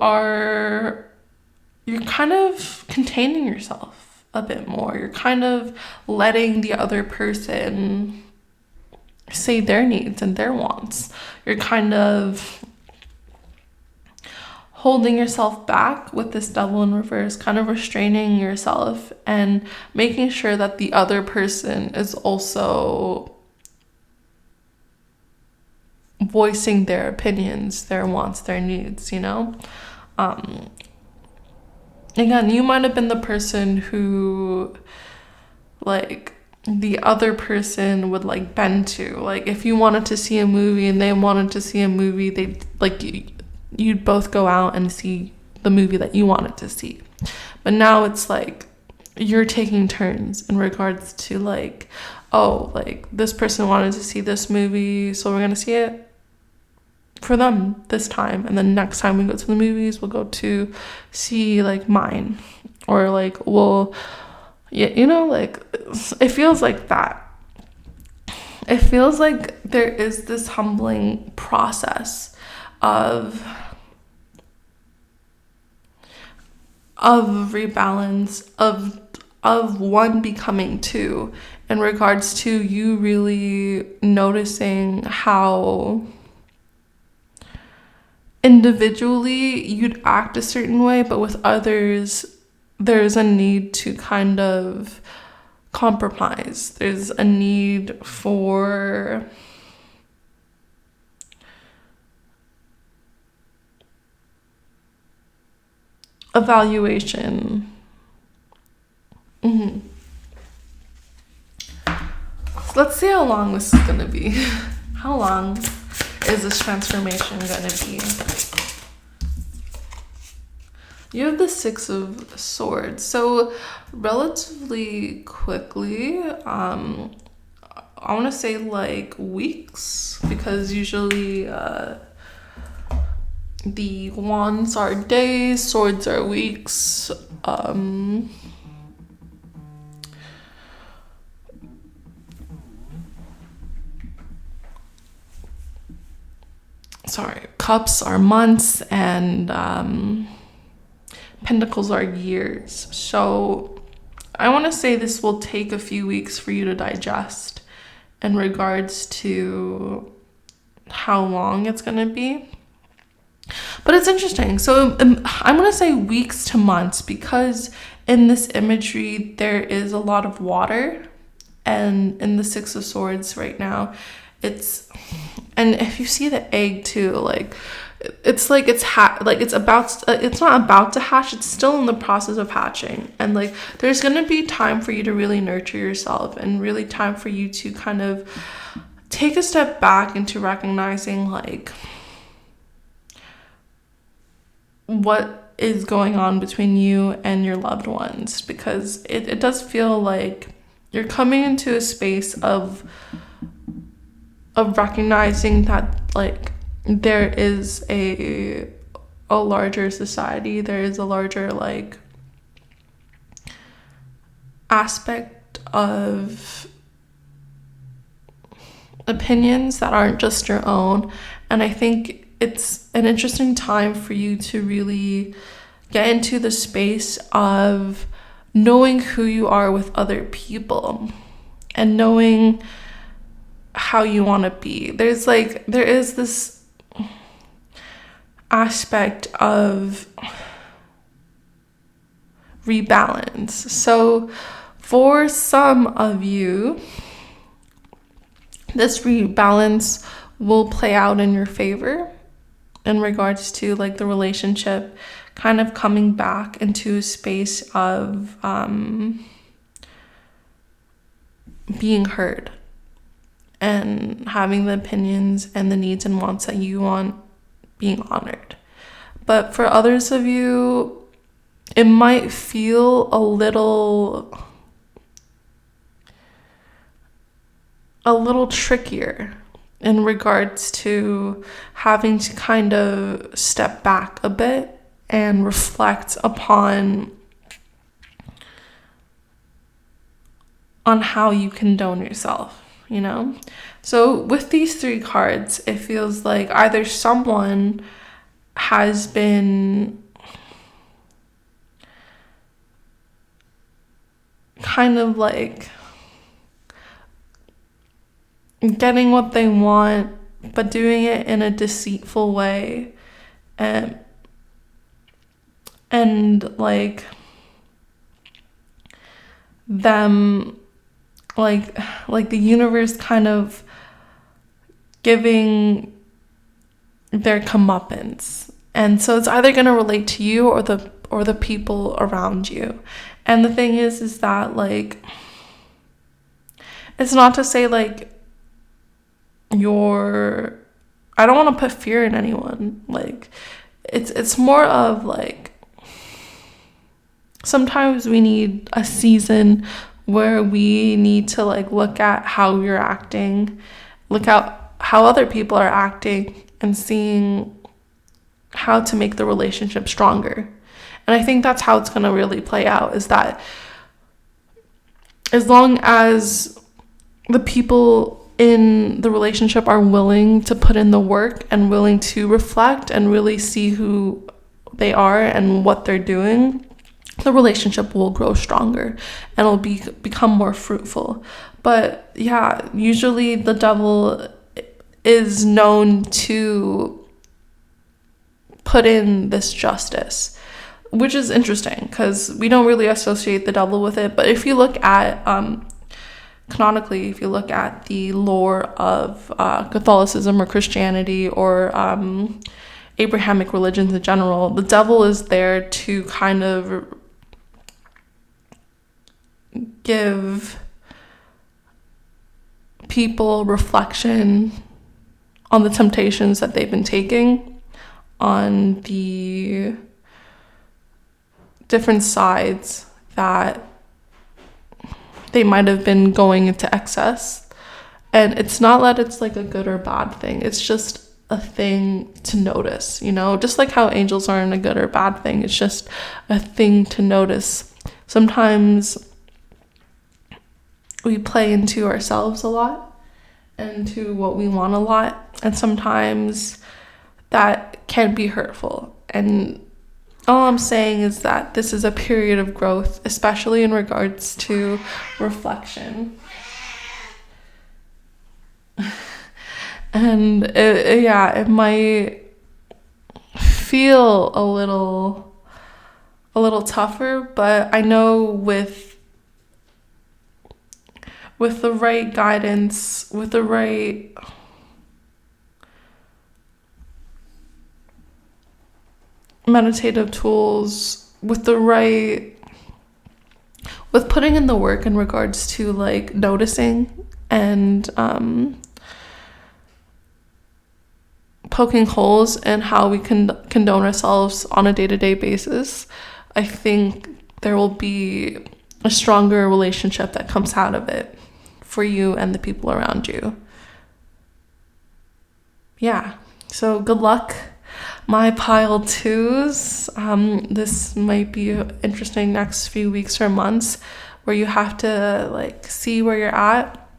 kind of containing yourself a bit more. You're kind of letting the other person say their needs and their wants. You're kind of holding yourself back with this Devil in reverse, kind of restraining yourself and making sure that the other person is also voicing their opinions, their wants, their needs, you know? Again, you might have been the person who, like, the other person would, like, bend to. Like, if you wanted to see a movie and they wanted to see a movie, they'd, like, you'd both go out and see the movie that you wanted to see. But now it's, like, you're taking turns in regards to, like, oh, like, this person wanted to see this movie, so we're going to see it for them this time, and then next time we go to the movies, we'll go to see like mine, or like we'll, yeah, you know, like it feels like that. It feels like there is this humbling process of rebalance, of one becoming two, in regards to you really noticing how individually you'd act a certain way, but with others there's a need to kind of compromise. There's a need for evaluation. So let's see how long this is gonna be. How long is this transformation gonna be? You have the Six of Swords. So relatively quickly, I want to say like weeks, because usually the wands are days, swords are weeks. Cups are months, and pentacles are years. So I want to say this will take a few weeks for you to digest in regards to how long it's going to be. But it's interesting. So I'm going to say weeks to months, because in this imagery, there is a lot of water. And in the Six of Swords right now, and if you see the egg too, like, it's like it's not about to hatch, it's still in the process of hatching. And like, there's going to be time for you to really nurture yourself, and really time for you to kind of take a step back into recognizing like what is going on between you and your loved ones, because it does feel like you're coming into a space of recognizing that like there is a larger society, there is a larger like aspect of opinions that aren't just your own. And I think it's an interesting time for you to really get into the space of knowing who you are with other people and knowing how you want to be. There is this aspect of rebalance. So for some of you, this rebalance will play out in your favor in regards to like the relationship kind of coming back into a space of being heard and having the opinions and the needs and wants that you want being honored. But for others of you, it might feel a little trickier in regards to having to kind of step back a bit and reflect on how you condone yourself, you know? So with these three cards, it feels like either someone has been kind of like getting what they want, but doing it in a deceitful way, and like them like the universe kind of giving their comeuppance. And so it's either going to relate to you or the people around you. And the thing is that like, it's not to say like I don't want to put fear in anyone. Like it's more of like, sometimes we need a season where we need to like look at how we're acting, look at how other people are acting, and seeing how to make the relationship stronger. And I think that's how it's going to really play out, is that as long as the people in the relationship are willing to put in the work and willing to reflect and really see who they are and what they're doing, the relationship will grow stronger and it'll become more fruitful. But yeah, usually the devil is known to put in this justice, which is interesting because we don't really associate the devil with it. But if you look at canonically, if you look at the lore of Catholicism or Christianity or Abrahamic religions in general, the devil is there to kind of give people reflection on the temptations that they've been taking, on the different sides that they might have been going into excess. And it's not that it's like a good or bad thing. It's just a thing to notice, you know, just like how angels aren't a good or bad thing. It's just a thing to notice. Sometimes we play into ourselves a lot, into what we want a lot, and sometimes that can be hurtful. And all I'm saying is that this is a period of growth, especially in regards to reflection. And it might feel a little tougher, but I know with the right guidance, with the right meditative tools, with putting in the work in regards to like noticing and poking holes in how we can condone ourselves on a day-to-day basis, I think there will be a stronger relationship that comes out of it for you and the people around you. Yeah, so good luck, my pile twos. This might be interesting next few weeks or months where you have to like see where you're at.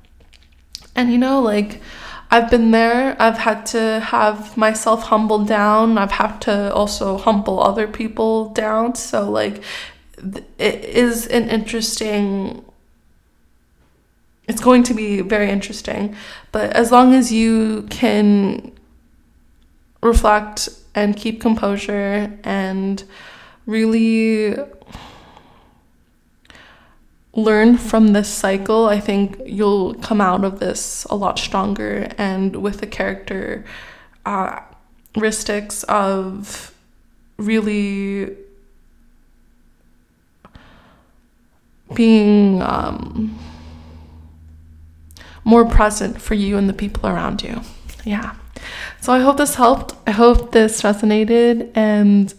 And you know, like, I've been there. I've had to have myself humbled down. I've had to also humble other people down. So like, it's going to be very interesting. But as long as you can reflect and keep composure and really learn from this cycle, I think you'll come out of this a lot stronger and with the characteristics of really being more present for you and the people around you. Yeah. So I hope this helped. I hope this resonated, and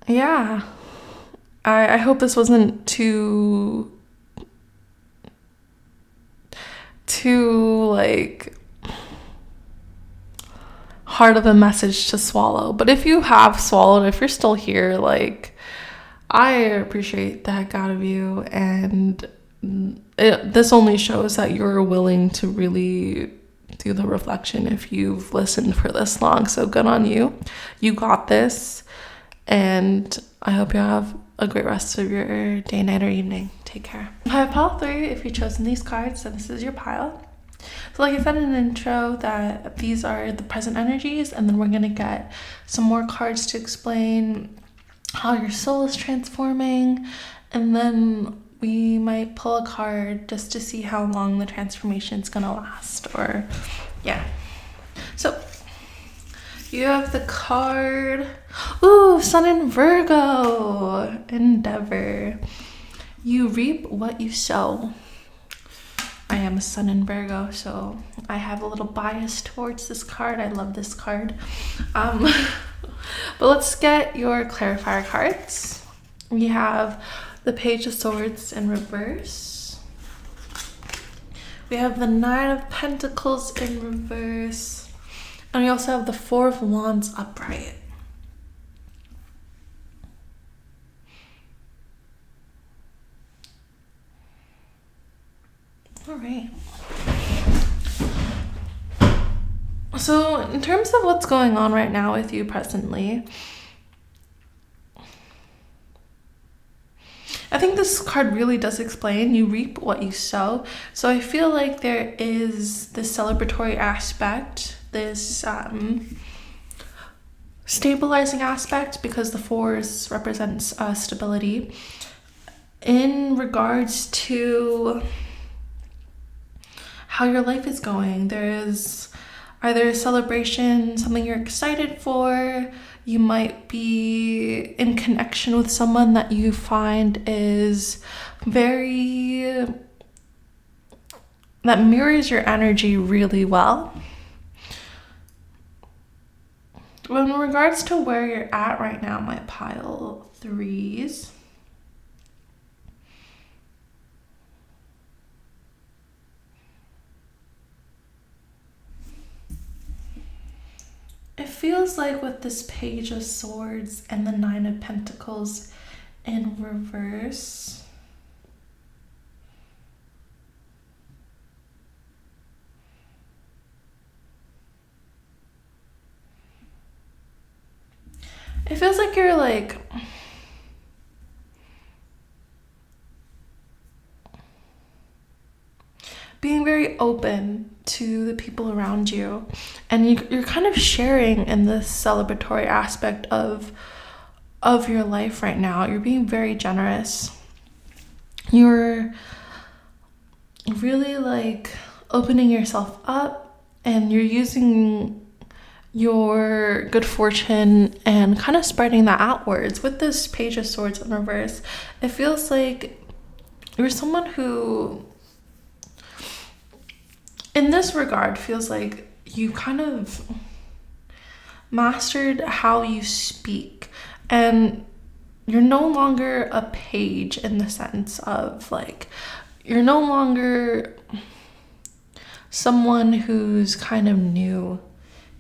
yeah. I hope this wasn't too like hard of a message to swallow. But if you have swallowed, if you're still here, like, I appreciate the heck out of you. And this only shows that you're willing to really do the reflection if you've listened for this long. So good on you. You got this. And I hope you have a great rest of your day, night, or evening. Take care. I have pile 3 if you've chosen these cards, so this is your pile. So like I said in the intro, that these are the present energies, and then we're going to get some more cards to explain how your soul is transforming, and then we might pull a card just to see how long the transformation is going to last, or yeah. So you have the card, Sun in Virgo, Endeavor. You reap what you sow. I am a Sun in Virgo, so I have a little bias towards this card. I love this card. But let's get your clarifier cards. We have the Page of Swords in reverse. We have the Nine of Pentacles in reverse. And we also have the Four of Wands upright. All right. So in terms of what's going on right now with you presently, I think this card really does explain you reap what you sow. So I feel like there is this celebratory aspect, this stabilizing aspect, because the fours represents stability in regards to how your life is going. There is either a celebration, something you're excited for. You might be in connection with someone that you find is that mirrors your energy really well. Well, in regards to where you're at right now, my pile threes. It feels like with this Page of Swords and the Nine of Pentacles in reverse, it feels like you're like being very open to the people around you, and you're kind of sharing in this celebratory aspect of your life right now. You're being very generous. You're really like opening yourself up, and you're using your good fortune and kind of spreading that outwards. With this Page of Swords in reverse, it feels like you're someone who, in this regard, feels like you kind of mastered how you speak, and you're no longer a page in the sense of like, you're no longer someone who's kind of new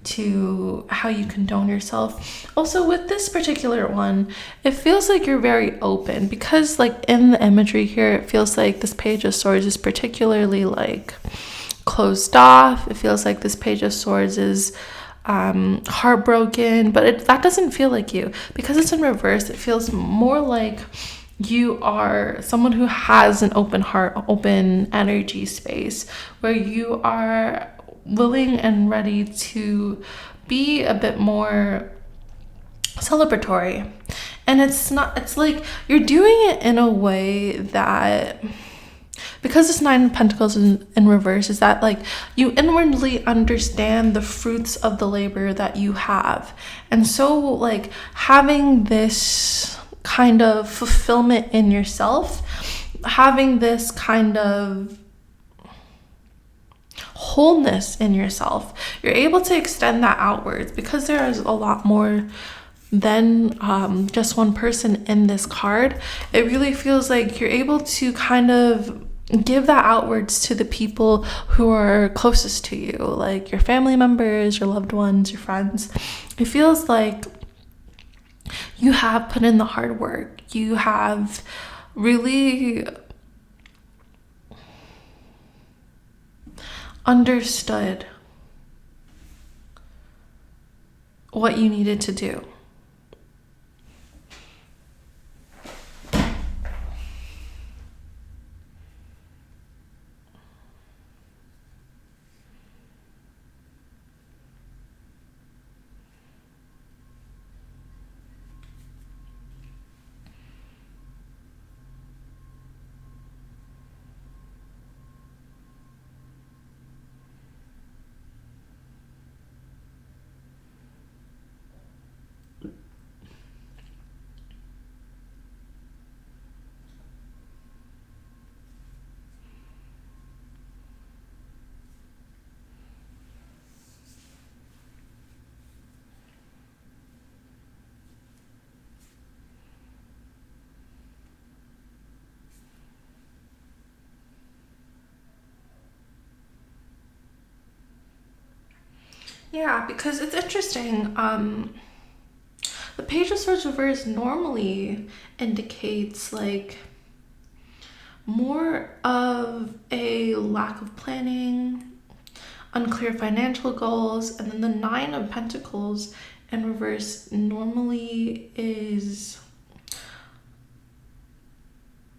to how you condone yourself. Also, with this particular one, it feels like you're very open, because like in the imagery here, it feels like this Page of Swords is particularly like closed off. It feels like this Page of Swords is heartbroken, but that doesn't feel like you, because it's in reverse. It feels more like you are someone who has an open heart, open energy space, where you are willing and ready to be a bit more celebratory. And it's like you're doing it in a way that, because this Nine of Pentacles in reverse, is that like you inwardly understand the fruits of the labor that you have. And so like having this kind of fulfillment in yourself, having this kind of wholeness in yourself, you're able to extend that outwards, because there is a lot more than just one person in this card. It really feels like you're able to kind of give that outwards to the people who are closest to you, like your family members, your loved ones, your friends. It feels like you have put in the hard work. You have really understood what you needed to do. Yeah, because it's interesting. The Page of Swords reverse normally indicates like more of a lack of planning, unclear financial goals, and then the Nine of Pentacles in reverse normally is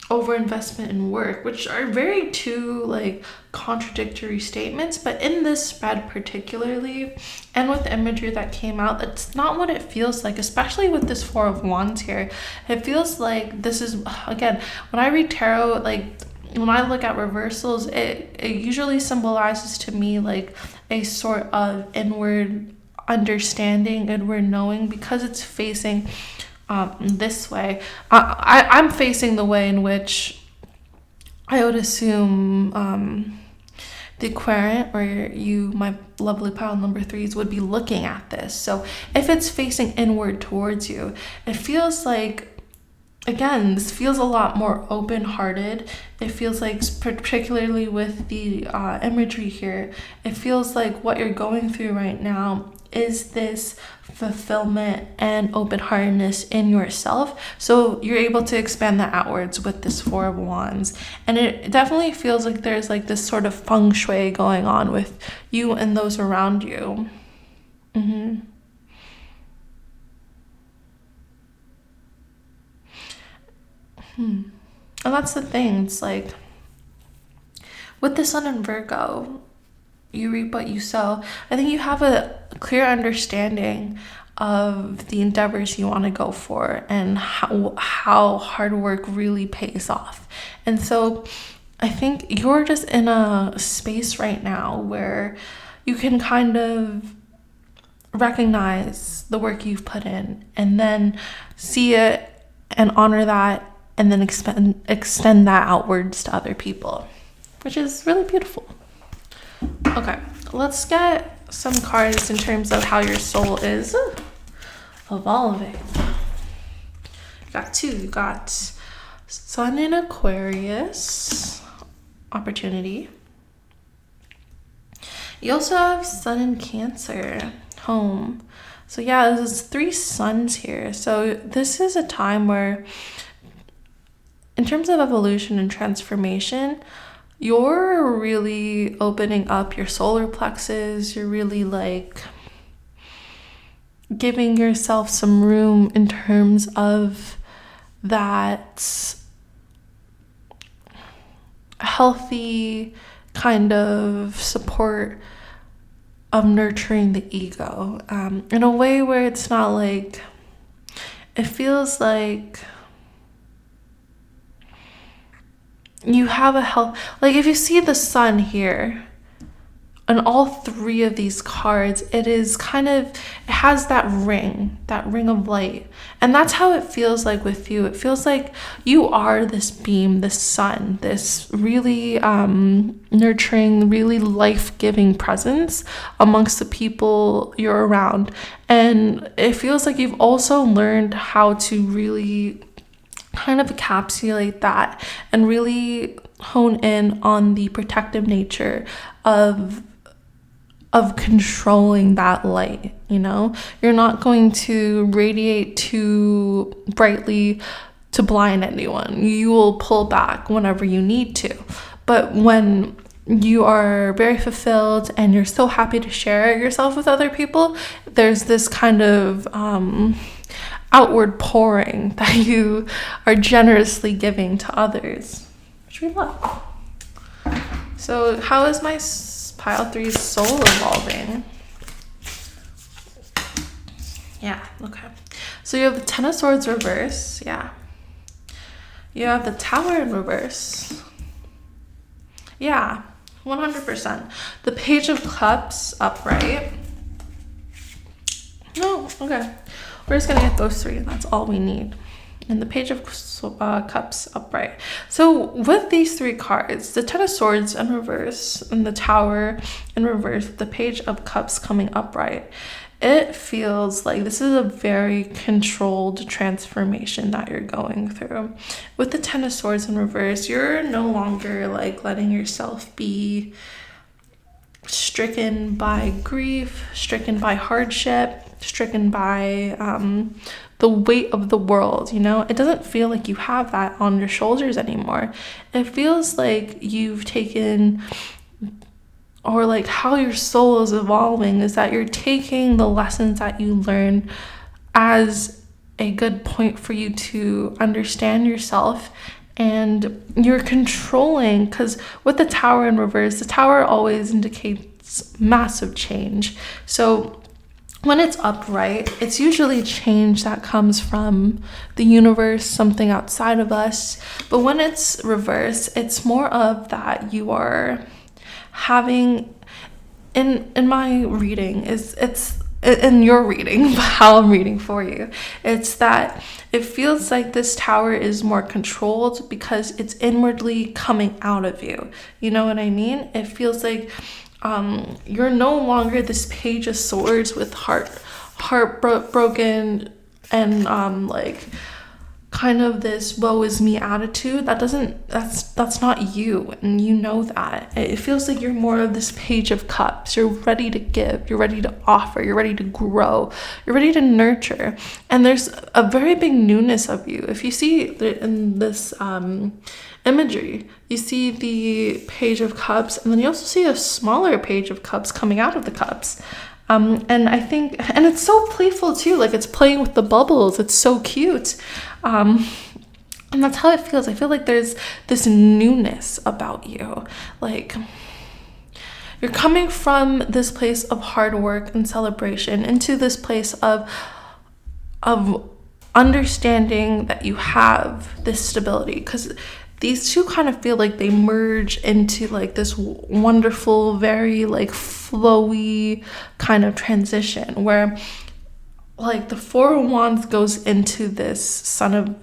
overinvestment in work, which are very two like contradictory statements. But in this spread particularly, and with the imagery that came out, that's not what it feels like, especially with this Four of Wands here. It feels like this is, again, when I read tarot, like when I look at reversals, it usually symbolizes to me like a sort of inward understanding, inward knowing, because it's facing this way. I'm facing the way in which I would assume the Aquarian, or you, my lovely pile number 3s, would be looking at this. So if it's facing inward towards you, it feels like, again, this feels a lot more open-hearted. It feels like, particularly with the imagery here, it feels like what you're going through right now is this fulfillment and open-heartedness in yourself. So you're able to expand that outwards with this 4 of Wands. And it definitely feels like there's like this sort of feng shui going on with you and those around you. And that's the thing, it's like with the Sun in Virgo, you reap what you sow. I think you have a clear understanding of the endeavors you want to go for and how hard work really pays off. And so I think you're just in a space right now where you can kind of recognize the work you've put in and then see it and honor that, and then extend that outwards to other people, which is really beautiful. Okay, let's get some cards in terms of how your soul is evolving. You got 2. You got Sun in Aquarius, opportunity. You also have Sun in Cancer, home. So yeah, there's 3 suns here. So this is a time where, in terms of evolution and transformation, you're really opening up your solar plexus. You're really like giving yourself some room in terms of that healthy kind of support of nurturing the ego, in a way where it's not like, it feels like you have a health, like if you see the sun here on all 3 of these cards, it is kind of, it has that ring of light. And that's how it feels like with you. It feels like you are this beam, this sun, this really nurturing, really life-giving presence amongst the people you're around. And it feels like you've also learned how to really kind of encapsulate that and really hone in on the protective nature of controlling that light. You know, you're not going to radiate too brightly to blind anyone. You will pull back whenever you need to. But when you are very fulfilled and you're so happy to share yourself with other people, there's this kind of outward pouring that you are generously giving to others, which we love. So how is my pile 3's soul evolving? Yeah, okay. So you have the 10 of Swords reverse. Yeah. You have the Tower in reverse. Yeah, 100%. The Page of Cups upright. No, okay. We're just gonna get those 3, and that's all we need. And the Page of Cups upright. So with these 3 cards, the 10 of Swords in reverse and the Tower in reverse, the Page of Cups coming upright, it feels like this is a very controlled transformation that you're going through. With the 10 of Swords in reverse, you're no longer like letting yourself be stricken by grief, stricken by hardship, stricken by the weight of the world. You know, it doesn't feel like you have that on your shoulders anymore. It feels like you've taken, or like how your soul is evolving is that you're taking the lessons that you learn as a good point for you to understand yourself, and you're controlling, because with the Tower in reverse, the Tower always indicates massive change. So when it's upright, it's usually change that comes from the universe, something outside of us. But when it's reverse, it's more of that you are having, in my reading, it's in your reading, how I'm reading for you, it's that it feels like this tower is more controlled because it's inwardly coming out of you. You know what I mean? It feels like you're no longer this page of swords with heartbroken and like kind of this woe is me attitude. That's not you, and you know that. It feels like you're more of this page of cups. You're ready to give, you're ready to offer, you're ready to grow, you're ready to nurture, and there's a very big newness of you. If you see in this imagery, you see the page of cups, and then you also see a smaller page of cups coming out of the cups. And I think, and it's so playful too, like it's playing with the bubbles. It's so cute. And that's how it feels. I feel like there's this newness about you. Like you're coming from this place of hard work and celebration into this place of understanding that you have this stability, because these two kind of feel like they merge into like this wonderful, very like flowy kind of transition where like the Four of Wands goes into this Sun of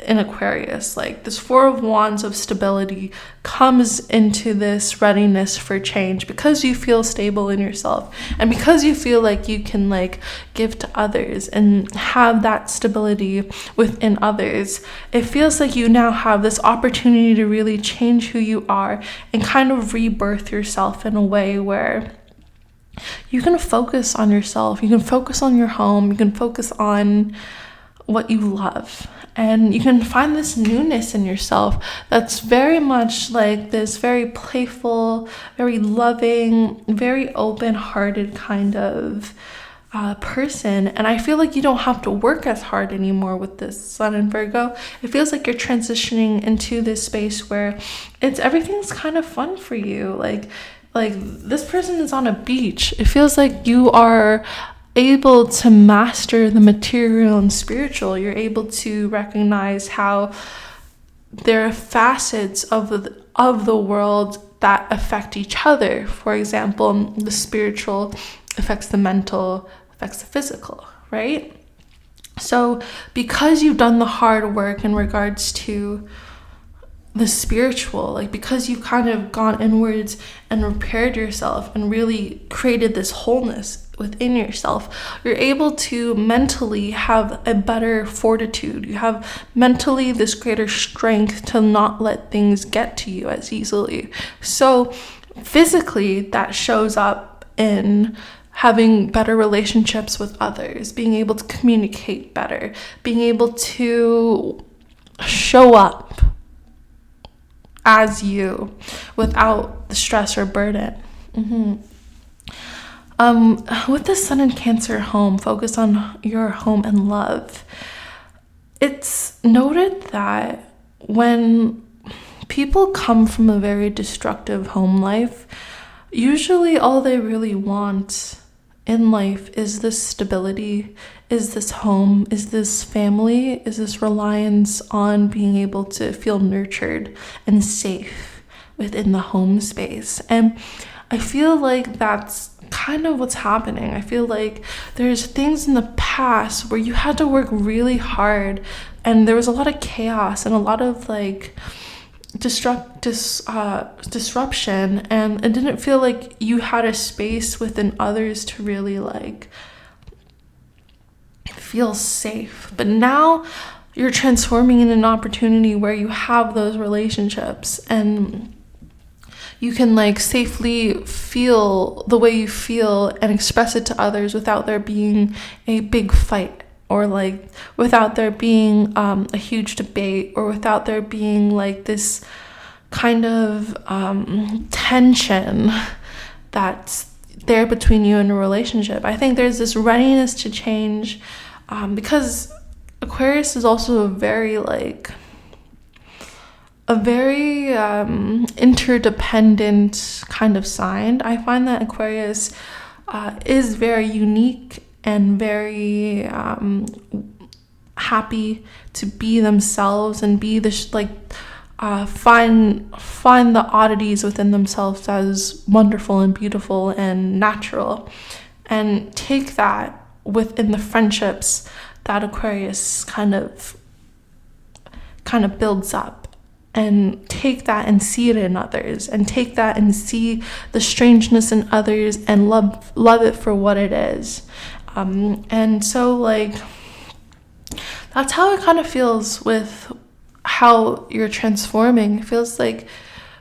in Aquarius. Like this Four of Wands of stability comes into this readiness for change because you feel stable in yourself and because you feel like you can like give to others and have that stability within others. It feels like you now have this opportunity to really change who you are and kind of rebirth yourself in a way where you can focus on yourself, you can focus on your home, you can focus on what you love, and you can find this newness in yourself that's very much like this very playful, very loving, very open-hearted kind of person. And I feel like you don't have to work as hard anymore with this Sun in Virgo. It feels like you're transitioning into this space where everything's kind of fun for you. Like this person is on a beach. It feels like you are able to master the material and spiritual. You're able to recognize how there are facets of the world that affect each other. For example, the spiritual affects the mental, affects the physical, right? So because you've done the hard work in regards to the spiritual, like because you've kind of gone inwards and repaired yourself and really created this wholeness within yourself, you're able to mentally have a better fortitude. You have mentally this greater strength to not let things get to you as easily. So physically that shows up in having better relationships with others, being able to communicate better, being able to show up as you without the stress or burden. With the Sun in Cancer home, focus on your home and love. It's noted that when people come from a very destructive home life, usually all they really want in life is this stability, is this home, is this family, is this reliance on being able to feel nurtured and safe within the home space. And I feel like that's kind of what's happening. I feel like there's things in the past where you had to work really hard and there was a lot of chaos and a lot of like disruption, and it didn't feel like you had a space within others to really like feel safe. But now you're transforming in an opportunity where you have those relationships and you can like safely feel the way you feel and express it to others without there being a big fight, or like without there being a huge debate, or without there being like this kind of tension that's there between you and a relationship. I think there's this readiness to change because Aquarius is also a very interdependent kind of sign. I find that Aquarius is very unique and very happy to be themselves and be this find the oddities within themselves as wonderful and beautiful and natural. and take that within the friendships that Aquarius kind of builds up, and take that and see it in others, and take that and see the strangeness in others and love it for what it is. And so like that's how it kind of feels with how you're transforming. It feels like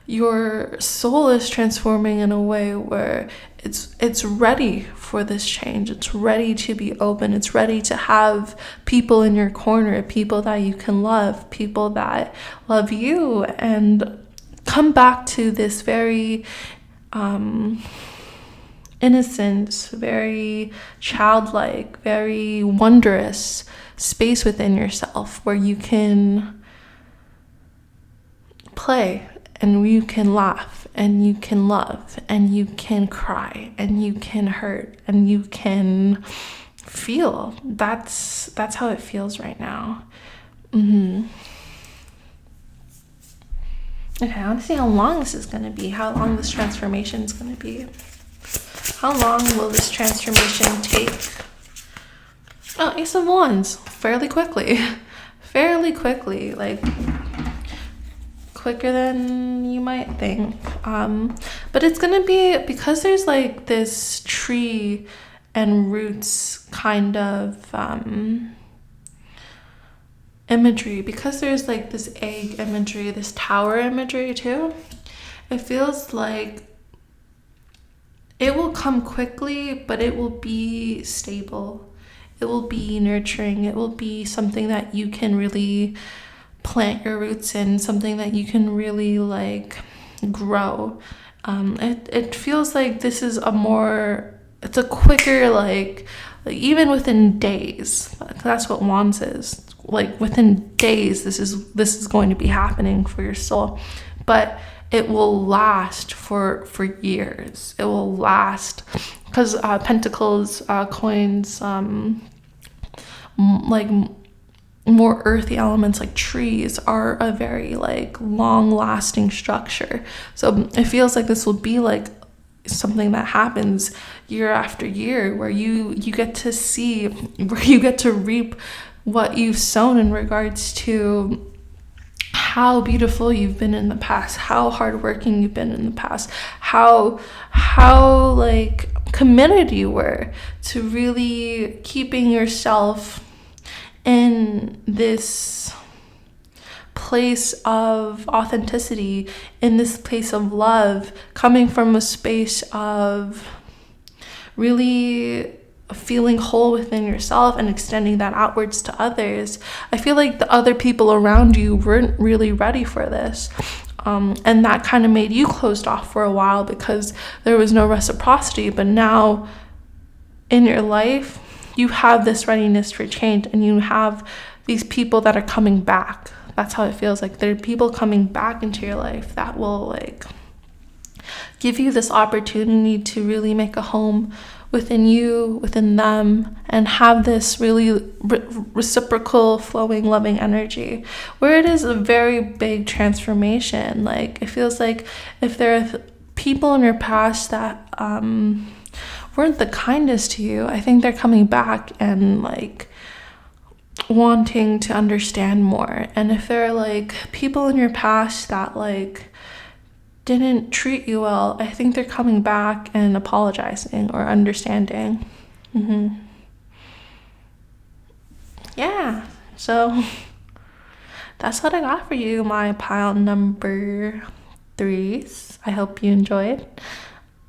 your soul is transforming in a way where it's ready for this change. It's ready to be open. It's ready to have people in your corner, people that you can love, people that love you, and come back to this very innocent, very childlike, very wondrous space within yourself where you can play and you can laugh and you can love and you can cry and you can hurt and you can feel. That's how it feels right now. Okay, I want to see how long this is going to be, how long this transformation is going to be. How long will this transformation take? Oh, Ace of Wands, fairly quickly, like quicker than you might think. But it's gonna be, because there's like this tree and roots kind of imagery, because there's like this egg imagery, this tower imagery too. It feels like it will come quickly, but it will be stable. It will be nurturing. It will be something that you can really plant your roots in, something that you can really like grow. It feels like this is it's a quicker, like even within days. That's what Wands is. Like within days, this is going to be happening for your soul. But it will last for years. It will last because Pentacles, coins, like more earthy elements like trees are a very like long-lasting structure. So it feels like this will be like something that happens year after year, where you get to see, where you get to reap what you've sown in regards to how beautiful you've been in the past, how hardworking you've been in the past, how like committed you were to really keeping yourself in this place of authenticity, in this place of love, coming from a space of really feeling whole within yourself and extending that outwards to others. I feel like the other people around you weren't really ready for this. And that kind of made you closed off for a while because there was no reciprocity. But now in your life, you have this readiness for change, and you have these people that are coming back. That's how it feels like. There are people coming back into your life that will like give you this opportunity to really make a home within you, within them, and have this really reciprocal, flowing, loving energy, where it is a very big transformation. Like it feels like if there are people in your past that weren't the kindest to you, I think they're coming back and like wanting to understand more. And if there are like people in your past that like didn't treat you well, I think they're coming back and apologizing or understanding. Yeah, so that's what I got for you, my pile number 3s. I hope you enjoyed.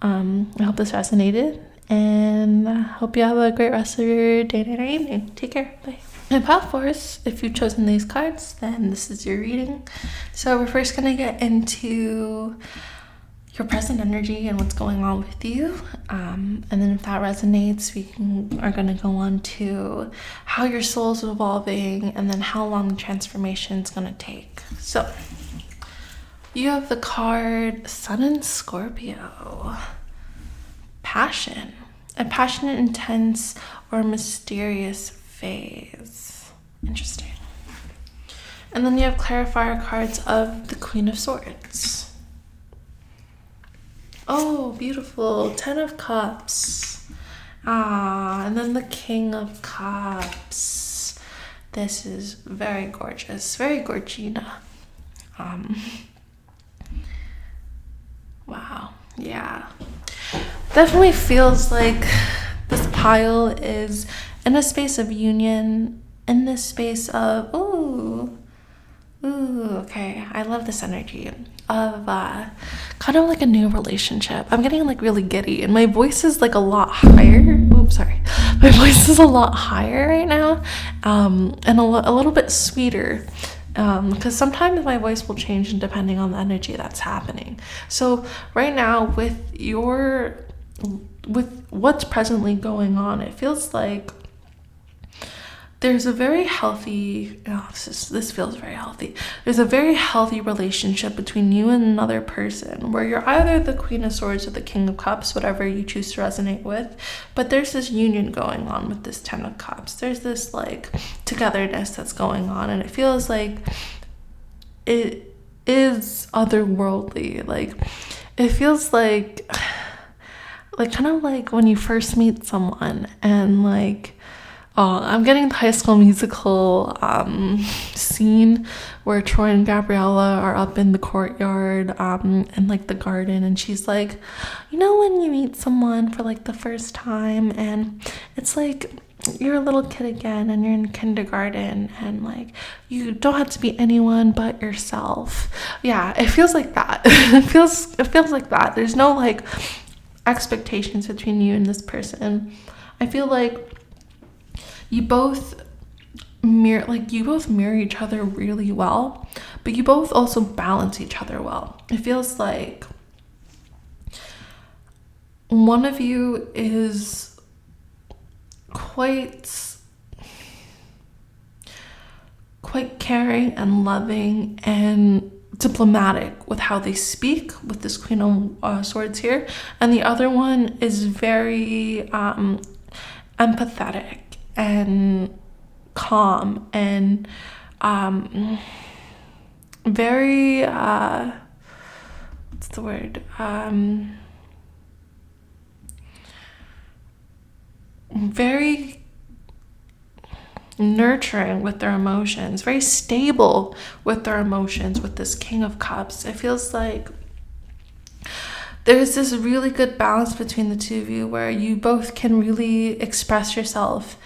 I hope this resonated, and I hope you have a great rest of your day, night, or evening. Take care. Bye. And pile 4s, if you've chosen these cards, then this is your reading. So we're first going to get into your present energy and what's going on with you. And then if that resonates, we are going to go on to how your soul's evolving and then how long the transformation is going to take. So you have the card Sun in Scorpio. Passion. A passionate, intense, or mysterious phase. Interesting. And then you have clarifier cards of the Queen of Swords. Oh, beautiful. 10 of Cups. And then the King of Cups. This is very gorgeous, very gorgina. Wow, yeah. Definitely feels like this pile is in a space of union, in this space of, ooh, okay, I love this energy of kind of like a new relationship. I'm getting like really giddy and my voice is like a lot higher. Oops, sorry. My voice is a lot higher right now, and a little bit sweeter, because sometimes my voice will change depending on the energy that's happening. So right now with what's presently going on, it feels like there's a very healthy, this feels very healthy. There's a very healthy relationship between you and another person where you're either the Queen of Swords or the King of Cups, whatever you choose to resonate with. But there's this union going on with this Ten of Cups. There's this like togetherness that's going on, and it feels like it is otherworldly. Like it feels like kind of like when you first meet someone and like, oh, I'm getting the High School Musical scene where Troy and Gabriella are up in the courtyard in like the garden, and she's like, you know, when you meet someone for like the first time and it's like you're a little kid again and you're in kindergarten and like you don't have to be anyone but yourself. Yeah, it feels like that. It feels like that. There's no like expectations between you and this person. I feel like you both mirror each other really well, but you both also balance each other well. It feels like one of you is quite caring and loving and diplomatic with how they speak with this Queen of Swords here, and the other one is very empathetic and calm and very what's the word, very nurturing with their emotions, very stable with their emotions with this King of Cups. It feels like there's this really good balance between the two of you where you both can really express yourself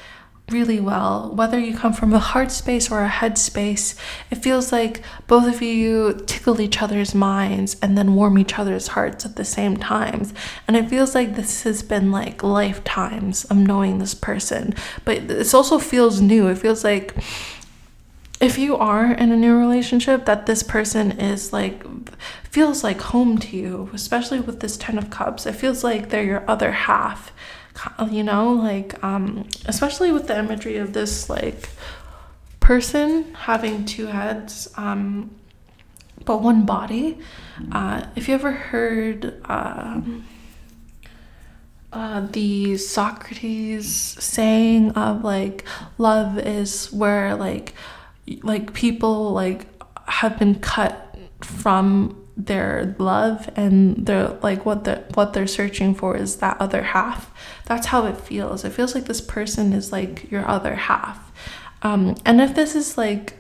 really well, whether you come from a heart space or a head space. It feels like both of you tickle each other's minds and then warm each other's hearts at the same times, and it feels like this has been like lifetimes of knowing this person, but this also feels new. It feels like if you are in a new relationship, that this person is like, feels like home to you, especially with this Ten of Cups. It feels like they're your other half, you know, like especially with the imagery of this like person having two heads but one body. If you ever heard the Socrates saying of like love is where like people like have been cut from their love and they're like what they're searching for is that other half. That's how it feels. It feels like this person is like your other half, and if this is like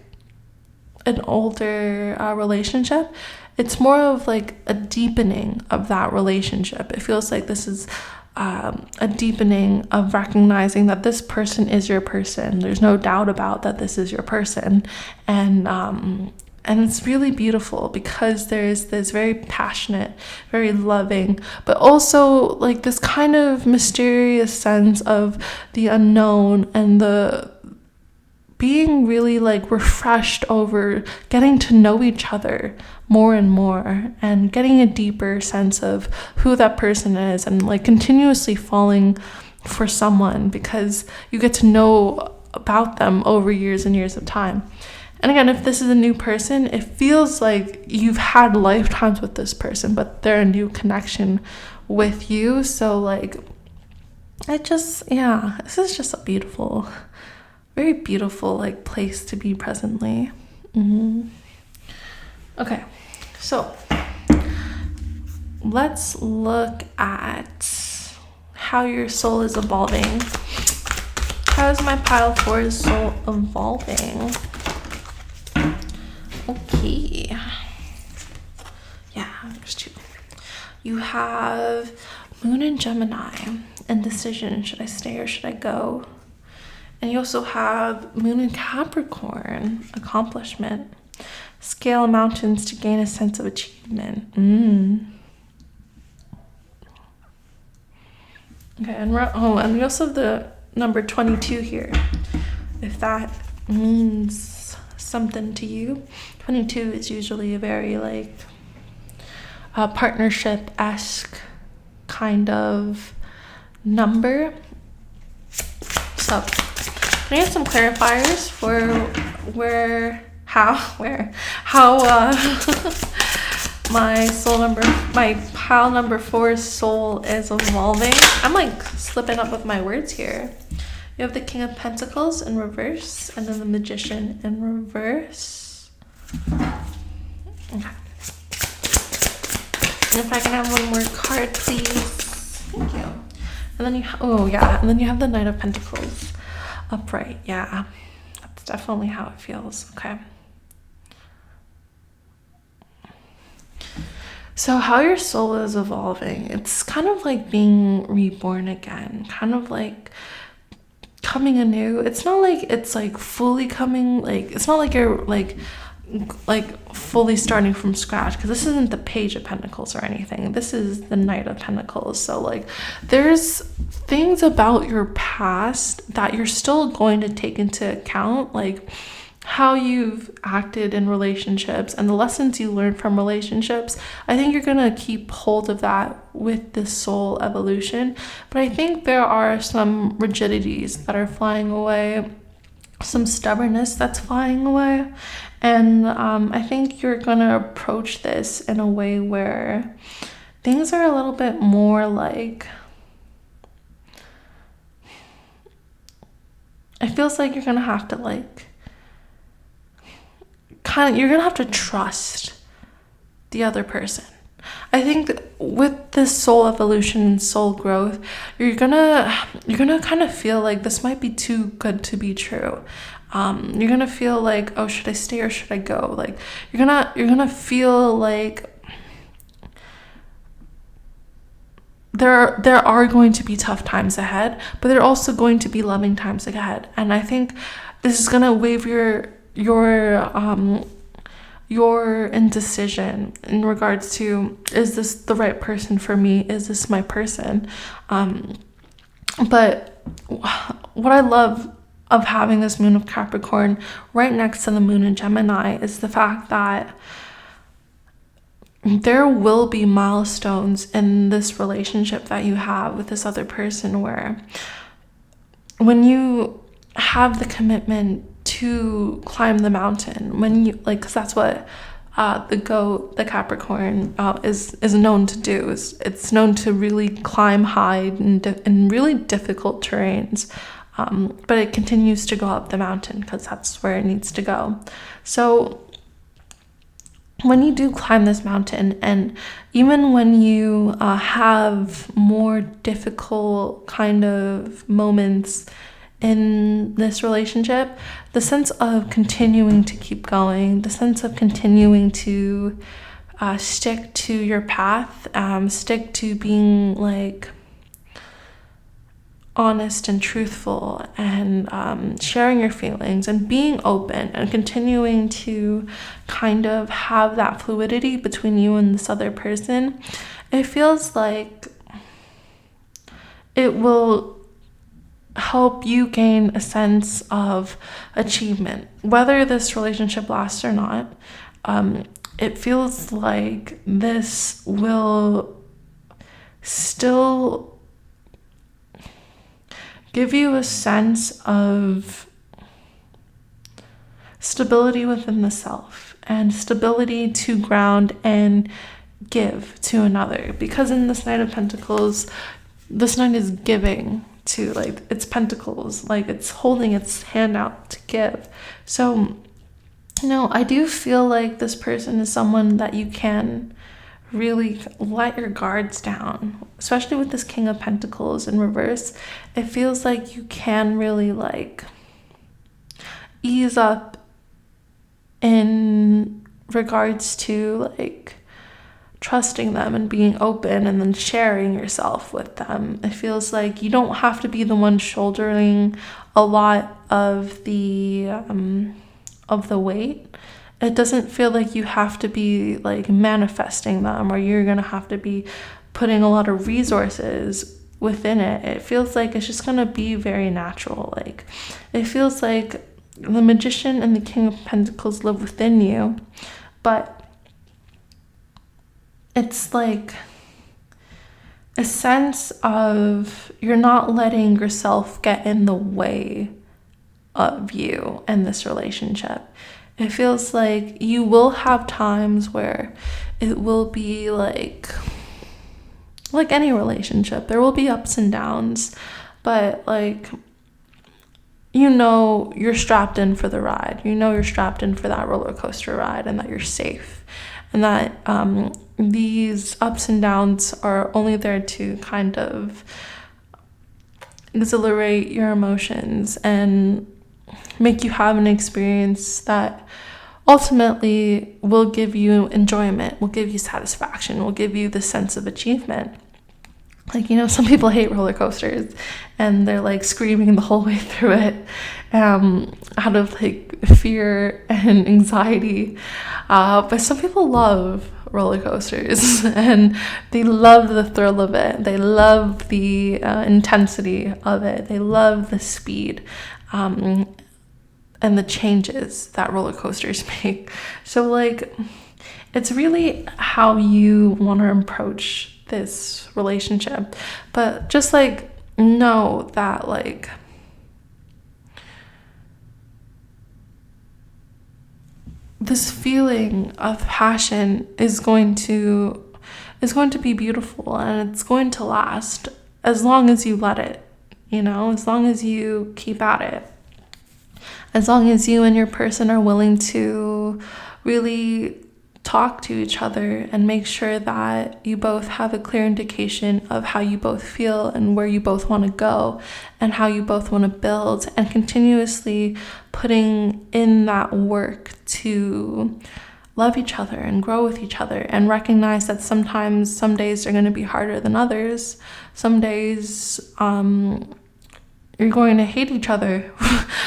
an older relationship, it's more of like a deepening of that relationship. It feels like this is a deepening of recognizing that this person is your person. There's no doubt about that this is your person, and it's really beautiful because there's this very passionate, very loving, but also like this kind of mysterious sense of the unknown and the being really like refreshed over getting to know each other more and more and getting a deeper sense of who that person is, and like continuously falling for someone because you get to know about them over years and years of time. And again, if this is a new person, it feels like you've had lifetimes with this person, but they're a new connection with you. So like, this is just a beautiful, very beautiful like place to be presently. Okay, so let's look at how your soul is evolving. How is my pile 4's soul evolving? Okay. Yeah, there's 2. You have Moon in Gemini, indecision. Should I stay or should I go? And you also have Moon in Capricorn, accomplishment. Scale mountains to gain a sense of achievement. Okay, and we also have the number 22 here. If that means something to you. 22 is usually a very like partnership-esque kind of number. So can I have some clarifiers for how my pile number 4's soul is evolving? I'm like slipping up with my words here. You have the King of Pentacles in reverse, and then the Magician in reverse. Okay. And if I can have one more card, please. Thank you. And then and then you have the Knight of Pentacles upright. Yeah, that's definitely how it feels. Okay. So how your soul is evolving, it's kind of like being reborn again, kind of like coming anew. It's not like it's like fully coming, like it's not like you're like fully starting from scratch, because this isn't the Page of Pentacles or anything. This is the Knight of Pentacles. So like there's things about your past that you're still going to take into account, like how you've acted in relationships and the lessons you learned from relationships. I think you're gonna keep hold of that with this soul evolution, but I think there are some rigidities that are flying away, some stubbornness that's flying away, and I think you're gonna approach this in a way where things are a little bit more like, it feels like you're gonna have to like you're gonna have to trust the other person. I think that with this soul evolution and soul growth, you're gonna kind of feel like this might be too good to be true. You're gonna feel like, oh, should I stay or should I go? Like you're gonna feel like there are going to be tough times ahead, but there are also going to be loving times ahead. And I think this is gonna waive your indecision in regards to, is this the right person for me? Is this my person? But what I love of having this Moon of Capricorn right next to the Moon in Gemini is the fact that there will be milestones in this relationship that you have with this other person, where when you have the commitment to climb the mountain, when you like, because that's what the Capricorn is known to do. It's known to really climb high in really difficult terrains, but it continues to go up the mountain because that's where it needs to go. So when you do climb this mountain, and even when you have more difficult kind of moments in this relationship, the sense of continuing to keep going, the sense of continuing to stick to your path, stick to being like honest and truthful, and sharing your feelings and being open and continuing to kind of have that fluidity between you and this other person, it feels like it will help you gain a sense of achievement, whether this relationship lasts or not. It feels like this will still give you a sense of stability within the self and stability to ground and give to another, because in this Knight of Pentacles, this Knight is giving to, like, it's pentacles, like it's holding its hand out to give. So, you know, I do feel like this person is someone that you can really let your guards down, especially with this King of Pentacles in reverse. It feels like you can really like ease up in regards to like trusting them and being open and then sharing yourself with them. It feels like you don't have to be the one shouldering a lot of the weight. It doesn't feel like you have to be like manifesting them, or you're gonna have to be putting a lot of resources within it. It feels like it's just gonna be very natural. Like it feels like the Magician and the King of Pentacles live within you, but it's like a sense of you're not letting yourself get in the way of you and this relationship. It feels like you will have times where it will be like any relationship. There will be ups and downs, but like, you know, you're strapped in for the ride. You know, you're strapped in for that roller coaster ride, and that you're safe, and that these ups and downs are only there to kind of exhilarate your emotions and make you have an experience that ultimately will give you enjoyment, will give you satisfaction, will give you the sense of achievement. Like, you know, some people hate roller coasters and they're like screaming the whole way through it out of like fear and anxiety. But some people love roller coasters and they love the thrill of it. They love the intensity of it. They love the speed and the changes that roller coasters make. So like, it's really how you want to approach this relationship. But just like, know that like this feeling of passion is going to be beautiful, and it's going to last as long as you let it, you know, as long as you keep at it. As long as you and your person are willing to really talk to each other and make sure that you both have a clear indication of how you both feel and where you both want to go and how you both want to build, and continuously putting in that work to love each other and grow with each other, and recognize that sometimes some days are going to be harder than others. Some days you're going to hate each other.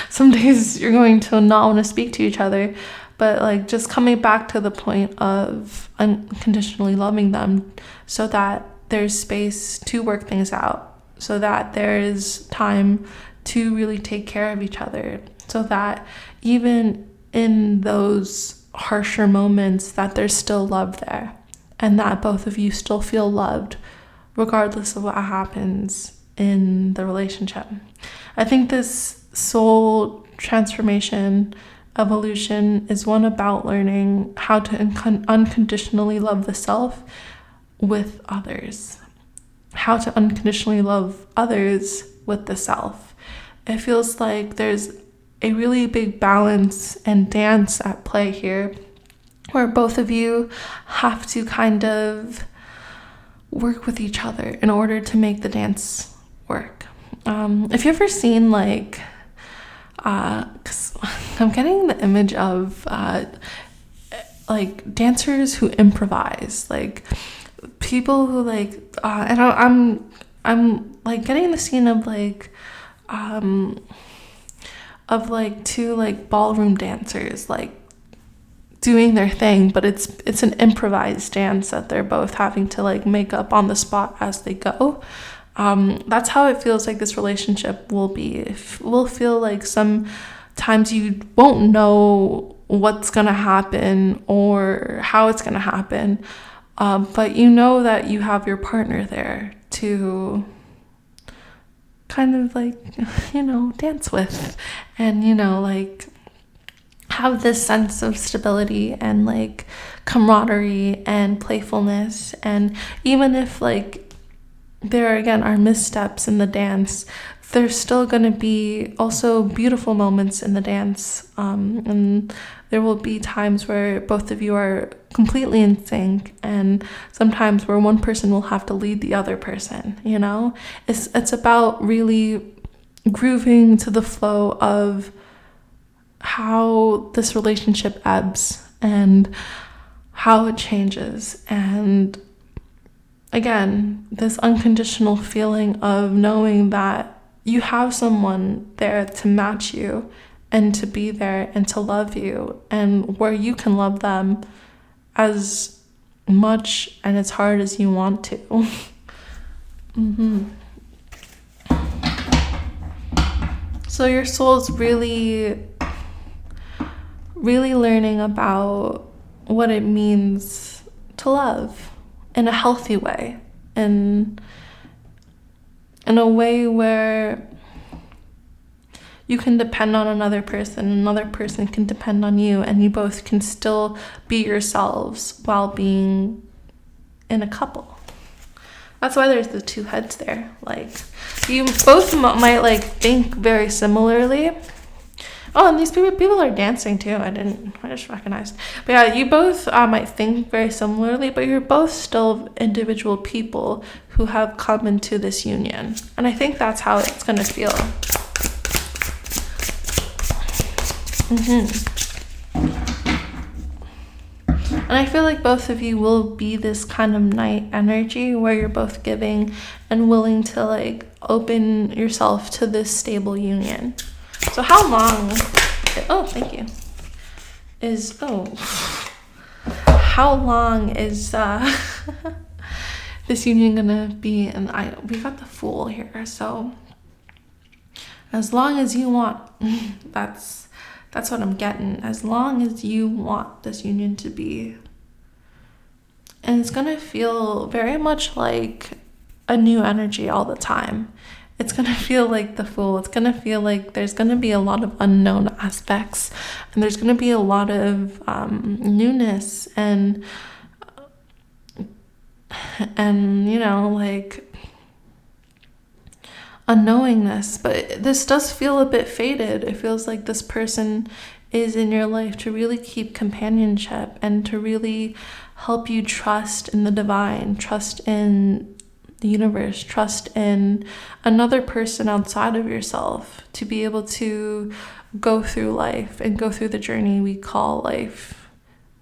Some days you're going to not want to speak to each other. But like, just coming back to the point of unconditionally loving them, so that there's space to work things out, so that there is time to really take care of each other, so that even in those harsher moments that there's still love there, and that both of you still feel loved regardless of what happens in the relationship. I think this soul transformation evolution is one about learning how to unconditionally love the self with others, how to unconditionally love others with the self. It feels like there's a really big balance and dance at play here, where both of you have to kind of work with each other in order to make the dance work. If you've ever seen like, 'cause I'm getting the image of like dancers who improvise, like people who like, and I'm like getting the scene of like two like ballroom dancers like doing their thing, but it's an improvised dance that they're both having to like make up on the spot as they go. That's how it feels like this relationship will be. It will feel like sometimes you won't know what's gonna happen or how it's gonna happen, but you know that you have your partner there to kind of like, you know, dance with, and you know, like have this sense of stability and like camaraderie and playfulness. And even if like there again are missteps in the dance, there's still going to be also beautiful moments in the dance, and there will be times where both of you are completely in sync, and sometimes where one person will have to lead the other person. You know, it's about really grooving to the flow of how this relationship ebbs and how it changes. And again, this unconditional feeling of knowing that you have someone there to match you and to be there and to love you, and where you can love them as much and as hard as you want to. So your soul's really learning about what it means to love in a healthy way, in a way where you can depend on another person can depend on you, and you both can still be yourselves while being in a couple. That's why there's the two heads there. Like, you both might like think very similarly. Oh, and these people are dancing too. I just recognized. But yeah, you both might think very similarly, but you're both still individual people who have come into this union. And I think that's how it's going to feel. And I feel like both of you will be this kind of night energy where you're both giving and willing to like open yourself to this stable union. So how long, thank you, how long is this union gonna be? And we got the Fool here, so as long as you want, that's what I'm getting, as long as you want this union to be. And it's gonna feel very much like a new energy all the time. It's going to feel like the Fool. It's going to feel like there's going to be a lot of unknown aspects, and there's going to be a lot of newness and you know, like unknowingness. But this does feel a bit faded. It feels like this person is in your life to really keep companionship and to really help you trust in the divine, trust in the universe, trust in another person outside of yourself to be able to go through life and go through the journey we call life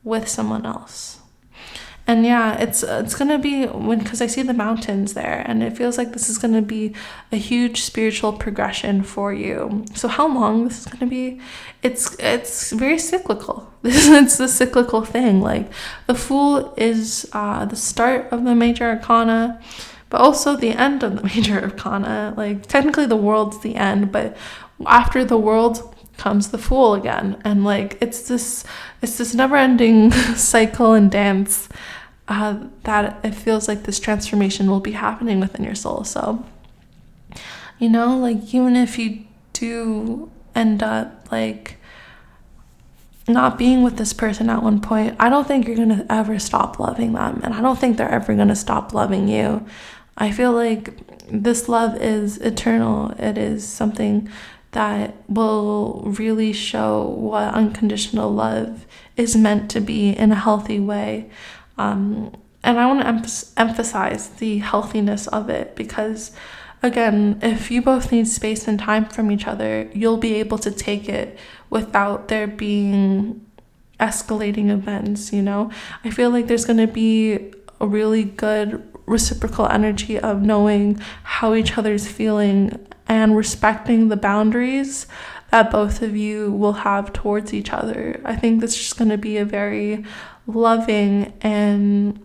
with someone else. And yeah, it's gonna be, because I see the mountains there, and it feels like this is gonna be a huge spiritual progression for you. So how long this is gonna be? It's very cyclical. It's the cyclical thing. Like the Fool is the start of the major arcana, but also the end of the major arcana. Like technically the World's the end, but after the World comes the Fool again. And like it's this never-ending cycle and dance that it feels like this transformation will be happening within your soul. So, you know, like even if you do end up like not being with this person at one point, I don't think you're gonna ever stop loving them, and I don't think they're ever gonna stop loving you. I feel like this love is eternal. It is something that will really show what unconditional love is meant to be in a healthy way. And I want to emphasize the healthiness of it, because again, if you both need space and time from each other, you'll be able to take it without there being escalating events, you know? I feel like there's going to be a really good reciprocal energy of knowing how each other's feeling and respecting the boundaries that both of you will have towards each other. I think this is just going to be a very loving and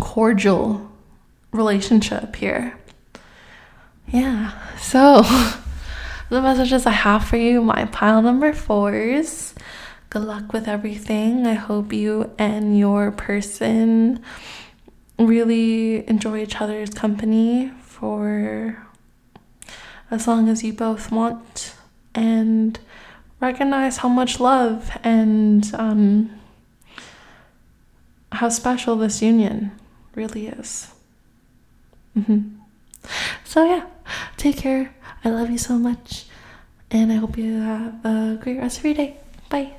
cordial relationship here. Yeah, so the messages I have for you, my pile number 4s. Good luck with everything. I hope you and your person really enjoy each other's company for as long as you both want, and recognize how much love and how special this union really is. So yeah, take care. I love you so much, and I hope you have a great rest of your day. Bye.